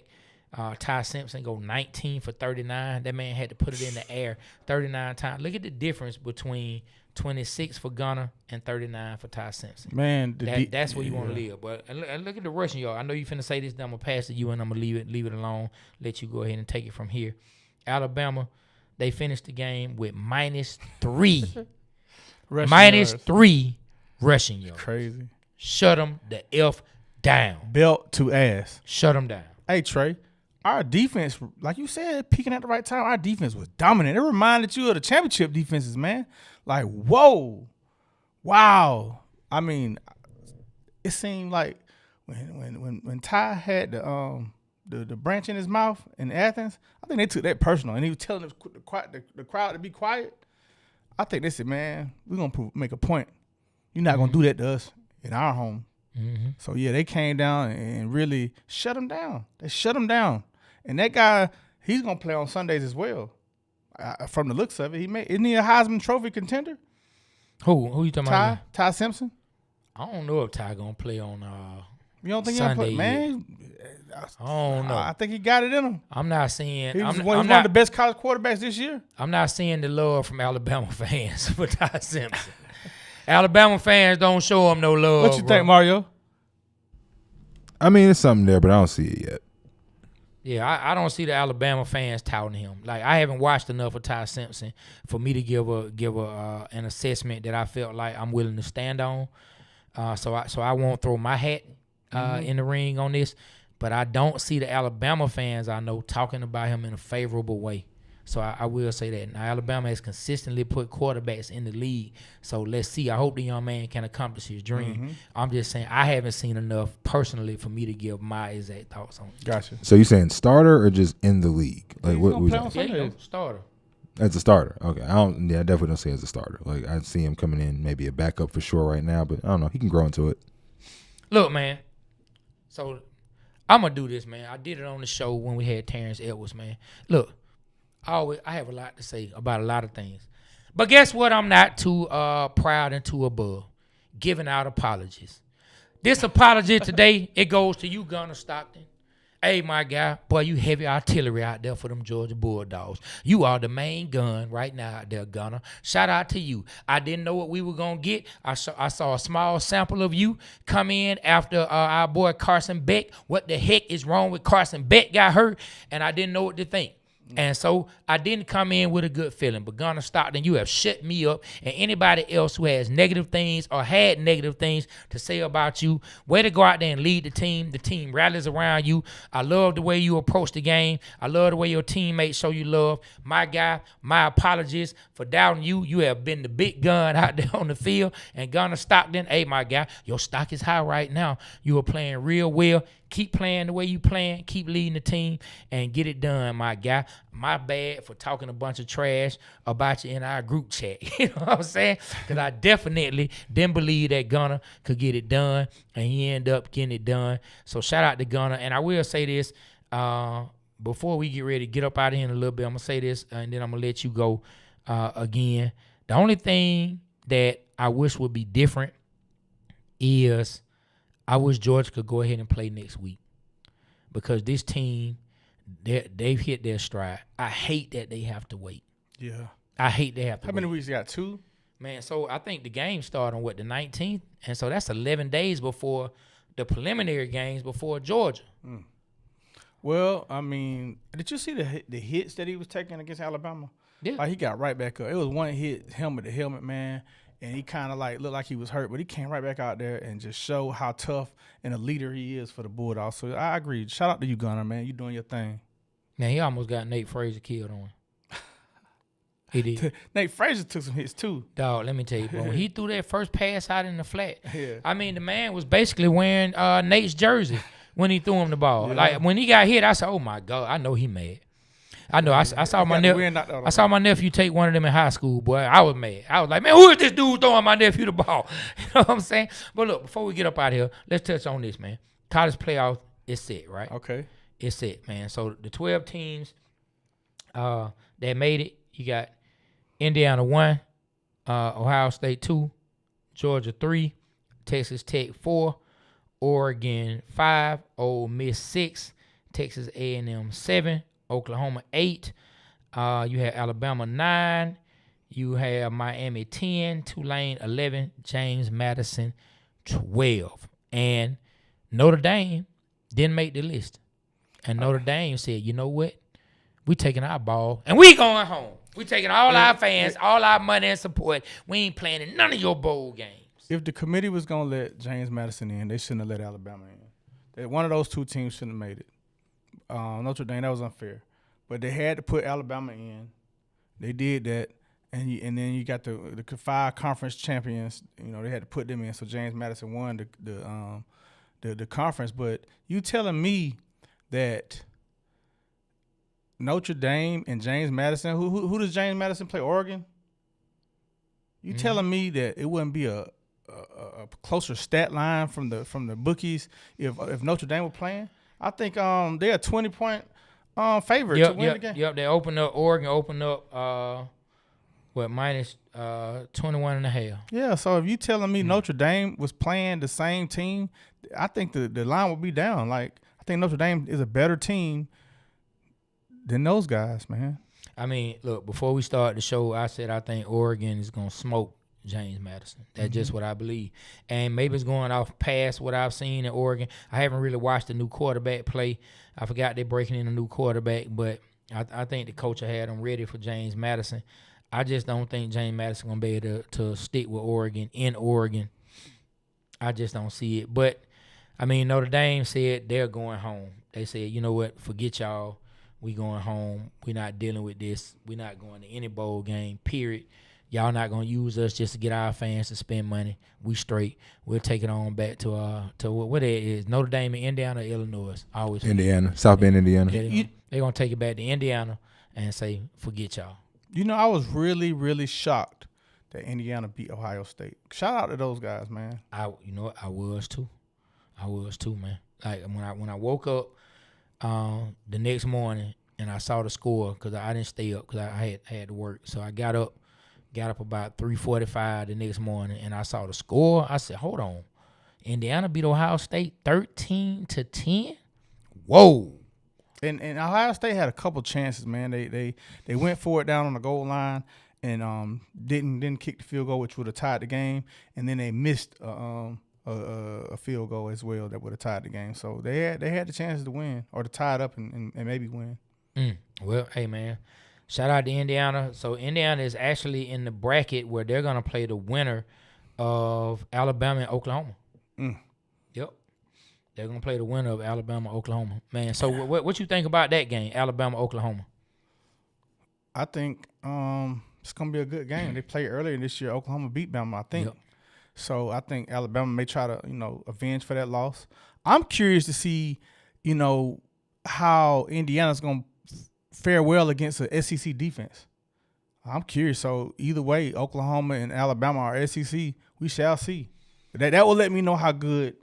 Ty Simpson, go 19 for 39. That man had to put it in the air 39 times. Look at the difference between 26 for Gunner and 39 for Ty Simpson.
Man,
that's where you want to live. But and look at the rushing yard. I know you finna say this, then I'm gonna pass it to you, and I'm gonna leave it alone. Let you go ahead and take it from here. Alabama, they finished the game with -3, -3 rushing yards.
Crazy.
Shut them the F down.
Belt to ass.
Shut them down.
Hey, Trey, our defense, like you said, peaking at the right time, our defense was dominant. It reminded you of the championship defenses, man. Like, whoa. Wow. I mean, it seemed like when Ty had the branch in his mouth in Athens, I think they took that personal, and he was telling the crowd to be quiet. I think they said, man, we're gonna make a point. You're not gonna do that to us in our home.
Mm-hmm.
So yeah, they came down and really shut him down. They shut him down, and that guy, he's gonna play on Sundays as well. From the looks of it, isn't he a Heisman Trophy contender?
Who you talking about?
Ty Simpson.
I don't know if Ty gonna play on
You don't think
Sunday
he'll play, man?
I don't know.
I think he got it in him.
I'm not seeing.
He's one of the best college quarterbacks this year.
I'm not seeing the love from Alabama fans for Ty Simpson. Alabama fans don't show him no love.
What you think, Mario?
I mean, it's something there, but I don't see it yet.
Yeah, I don't see the Alabama fans touting him. Like, I haven't watched enough of Ty Simpson for me to give an assessment that I felt like I'm willing to stand on. So I won't throw my hat in the ring on this. But I don't see the Alabama fans I know talking about him in a favorable way. So I will say that. Now, Alabama has consistently put quarterbacks in the league. So let's see. I hope the young man can accomplish his dream.
Mm-hmm.
I'm just saying I haven't seen enough personally for me to give my exact thoughts on it.
Gotcha.
So you saying starter or just in the league? Like
He's
what
gonna
was
play on
that?
Sundays.
Starter.
As a starter? Okay, I definitely don't see him as a starter. Like I see him coming in maybe a backup for sure right now, but I don't know. He can grow into it.
Look, man. So I'm gonna do this, man. I did it on the show when we had Terrence Edwards, man. Look. I have a lot to say about a lot of things. But guess what? I'm not too proud and too above giving out apologies. This apology today, it goes to you, Gunner Stockton. Hey, my guy, boy, you heavy artillery out there for them Georgia Bulldogs. You are the main gun right now out there, Gunner. Shout out to you. I didn't know what we were going to get. I saw a small sample of you come in after our boy Carson Beck. What the heck is wrong with Carson Beck got hurt? And I didn't know what to think. And so I didn't come in with a good feeling. But Gunner Stockton, you have shut me up. And anybody else who has negative things or had negative things to say about you, way to go out there and lead the team. The team rallies around you. I love the way you approach the game. I love the way your teammates show you love. My guy, my apologies for doubting you. You have been the big gun out there on the field. And Gunner Stockton, hey, my guy, your stock is high right now. You are playing real well. Keep playing the way you playing. Keep leading the team and get it done, my guy. My bad for talking a bunch of trash about you in our group chat. You know what I'm saying? Because I definitely didn't believe that Gunner could get it done, and he ended up getting it done. So shout out to Gunner. And I will say this before we get ready to get up out of here in a little bit. I'm going to say this, and then I'm going to let you go again. The only thing that I wish would be different is I wish Georgia could go ahead and play next week, because this team, they've hit their stride. I hate that they have to wait.
Yeah.
I hate they have to wait.
How many weeks you got? 2?
Man, so I think the game started on, the 19th? And so that's 11 days before the preliminary games before Georgia.
Well, I mean, did you see the hits that he was taking against Alabama?
Yeah.
Like, he got right back up. It was one hit, helmet to helmet, man. And he kind of like looked like he was hurt, but he came right back out there and just showed how tough and a leader he is for the Bulldogs. So I agree. Shout out to you, Gunner, man. You doing your thing.
Man, he almost got Nate Frazier killed on him. He did.
Nate Frazier took some hits too.
Dog, let me tell you, bro. When he threw that first pass out in the flat,
Yeah.
I mean, the man was basically wearing Nate's jersey when he threw him the ball.
Yeah.
Like, when he got hit, I said, oh, my God, I know he mad. I know. I saw my nephew. I saw my nephew take one of them in high school, boy. I was mad. I was like, man, who is this dude throwing my nephew the ball? You know what I'm saying? But look, before we get up out of here, let's touch on this, man. College playoff is set, right?
Okay.
It's set, man. So the 12 teams that made it, you got Indiana 1, Ohio State 2, Georgia 3, Texas Tech 4, Oregon 5, Ole Miss 6, Texas A&M 7, Oklahoma 8. You have Alabama 9. You have Miami 10, Tulane 11, James Madison 12. And Notre Dame didn't make the list. And Notre Dame said, you know what? We taking our ball and we going home. We taking all our fans, all our money and support. We ain't playing in none of your bowl games.
If the committee was going to let James Madison in, they shouldn't have let Alabama in. One of those two teams shouldn't have made it. Notre Dame, that was unfair. But they had to put Alabama in. They did that. And then you got the 5 conference champions. You know, they had to put them in. So James Madison won the conference. But you telling me that Notre Dame and James Madison, who does James Madison play? Oregon? You telling me that it wouldn't be a closer stat line from the bookies if Notre Dame were playing? I think they're a 20-point favorite to win the game.
Yep, they opened up. Oregon opened up minus 21.5.
Yeah, so if you telling me Notre Dame was playing the same team, I think the line would be down. Like, I think Notre Dame is a better team than those guys, man.
I mean, look, before we start the show, I said I think Oregon is going to smoke James Madison. That's just what I believe. And maybe it's going off past what I've seen in Oregon. I haven't really watched the new quarterback play. I forgot they're breaking in a new quarterback, but I think the coach had them ready for James Madison. I just don't think James Madison going to be able to stick with Oregon in Oregon. I just don't see it. But, I mean, Notre Dame said they're going home. They said, you know what, forget y'all. We going home. We're not dealing with this. We're not going to any bowl game, period. Y'all not going to use us just to get our fans to spend money. We straight. We'll take it on back to what it is, Notre Dame in Indiana or Illinois. I always
Indiana, South Bend, Indiana.
They're going to take it back to Indiana and say, forget y'all.
You know, I was really, really shocked that Indiana beat Ohio State. Shout out to those guys, man.
You know what? I was too, man. Like, when I woke up the next morning and I saw the score, because I didn't stay up because I had to work. So I got up about 3:45 the next morning, and I saw the score. I said, hold on. Indiana beat Ohio State 13-10? Whoa.
And Ohio State had a couple chances, man. They went for it down on the goal line and didn't kick the field goal, which would have tied the game. And then they missed a field goal as well that would have tied the game. So they had the chances to win or to tie it up and maybe win.
Well, hey, man. Shout out to Indiana. So Indiana is actually in the bracket where they're going to play the winner of Alabama and Oklahoma. Yep. They're going to play the winner of Alabama, Oklahoma. Man, so what you think about that game, Alabama, Oklahoma?
I think it's going to be a good game. They played earlier this year. Oklahoma beat Bama, I think. Yep. So I think Alabama may try to, avenge for that loss. I'm curious to see, how Indiana's going to fare well against an SEC defense. I'm curious. So either way, Oklahoma and Alabama are SEC. We shall see. That will let me know how good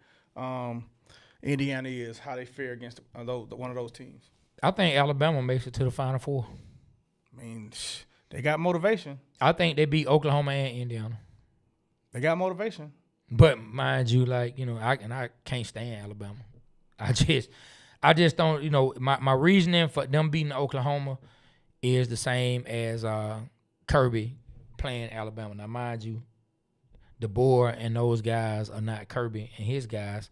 Indiana is, how they fare against one of those teams.
I think Alabama makes it to the Final Four.
I mean, they got motivation.
I think they beat Oklahoma and Indiana.
They got motivation.
But mind you, I can't stand Alabama. I just don't, my reasoning for them beating Oklahoma is the same as Kirby playing Alabama. Now, mind you, DeBoer and those guys are not Kirby and his guys.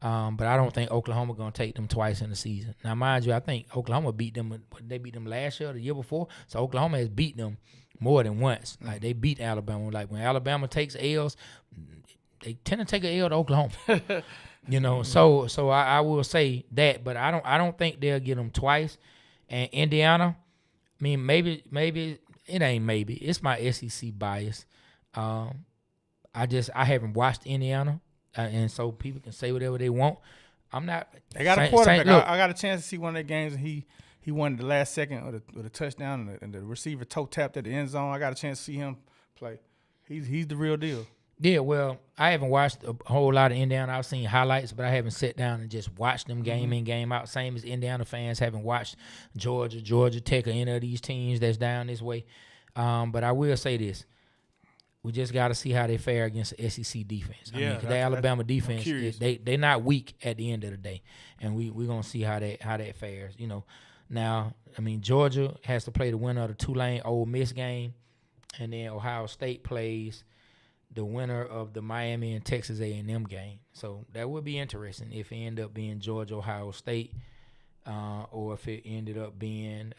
But I don't think Oklahoma going to take them twice in the season. Now, mind you, I think Oklahoma beat them. They beat them last year or the year before. So Oklahoma has beat them more than once. Like, they beat Alabama. Like, when Alabama takes L's, they tend to take an L to Oklahoma. So I will say that, but I don't think they'll get them twice. And Indiana, I mean, maybe it ain't maybe. It's my SEC bias. I haven't watched Indiana, and so people can say whatever they want. I'm not.
They got a quarterback. I got a chance to see one of their games, and he won the last second with a touchdown, and the receiver toe tapped at the end zone. I got a chance to see him play. He's the real deal.
Yeah, well, I haven't watched a whole lot of Indiana. I've seen highlights, but I haven't sat down and just watched them game in, game out. Same as Indiana fans haven't watched Georgia Tech, or any of these teams that's down this way. But I will say this. We just got to see how they fare against the SEC defense. Because the Alabama defense, they're not weak at the end of the day. And we're going to see how that fares. Now, I mean, Georgia has to play the winner of the Tulane-Ole Miss game, and then Ohio State plays the winner of the Miami and Texas A&M game. So that would be interesting if it ended up being Georgia-Ohio State, or if it ended up being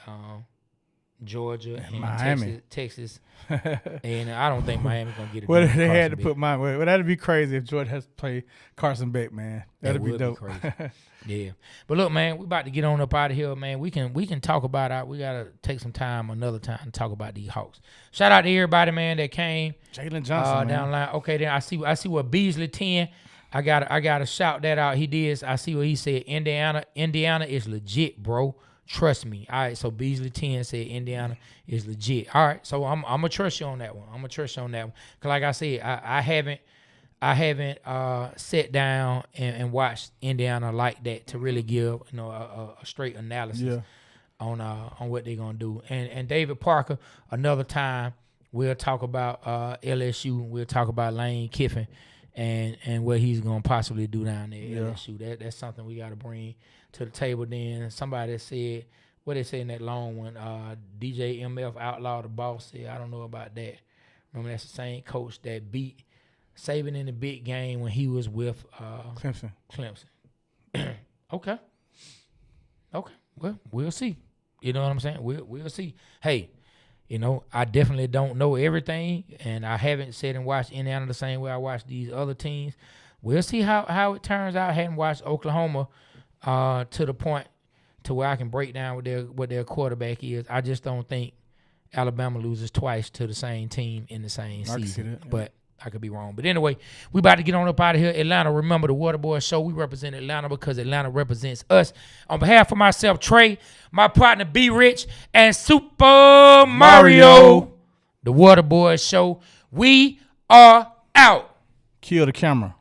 Georgia and
Miami.
Texas. And I don't think Miami's going to get it.
Well, they had to put Miami. Well, that'd be crazy if Georgia has to play Carson Beck, man. That'd be dope.
Crazy. Yeah. But look, man, we about to get on up out of here, man. We can talk about it. We got to take some time another time to talk about these Hawks. Shout out to everybody, man, that came.
Jalen Johnson,
down the line. Okay, then I see what Beasley 10. I gotta shout that out. He did. I see what he said. Indiana is legit, bro. Trust me. All right, so Beasley 10 said Indiana is legit. All right, so I'm gonna trust you on that one. Cause like I said, I haven't sat down and watched Indiana like that to really give a straight analysis on what they're gonna do. And David Parker, another time we'll talk about LSU. We'll talk about Lane Kiffin and what he's gonna possibly do down there at LSU. That's something we gotta bring to the table. Then somebody said, what they say in that long one, DJ MF Outlaw the boss said, I don't know about that. Remember, that's the same coach that beat Saban in the big game when he was with
Clemson.
Okay. Well, we'll see. You know what I'm saying? We'll see. Hey, I definitely don't know everything, and I haven't sat and watched Indiana the same way I watched these other teams. We'll see how it turns out. I hadn't watched Oklahoma to the point to where I can break down what their quarterback is. I just don't think Alabama loses twice to the same team in the same season.
Can see that, yeah.
But I could be wrong. But anyway, we about to get on up out of here. Atlanta, remember the Waterboyz Show. We represent Atlanta because Atlanta represents us. On behalf of myself, Trey, my partner B Rich, and Super Mario, the Waterboyz Show, we are out.
Kill the camera.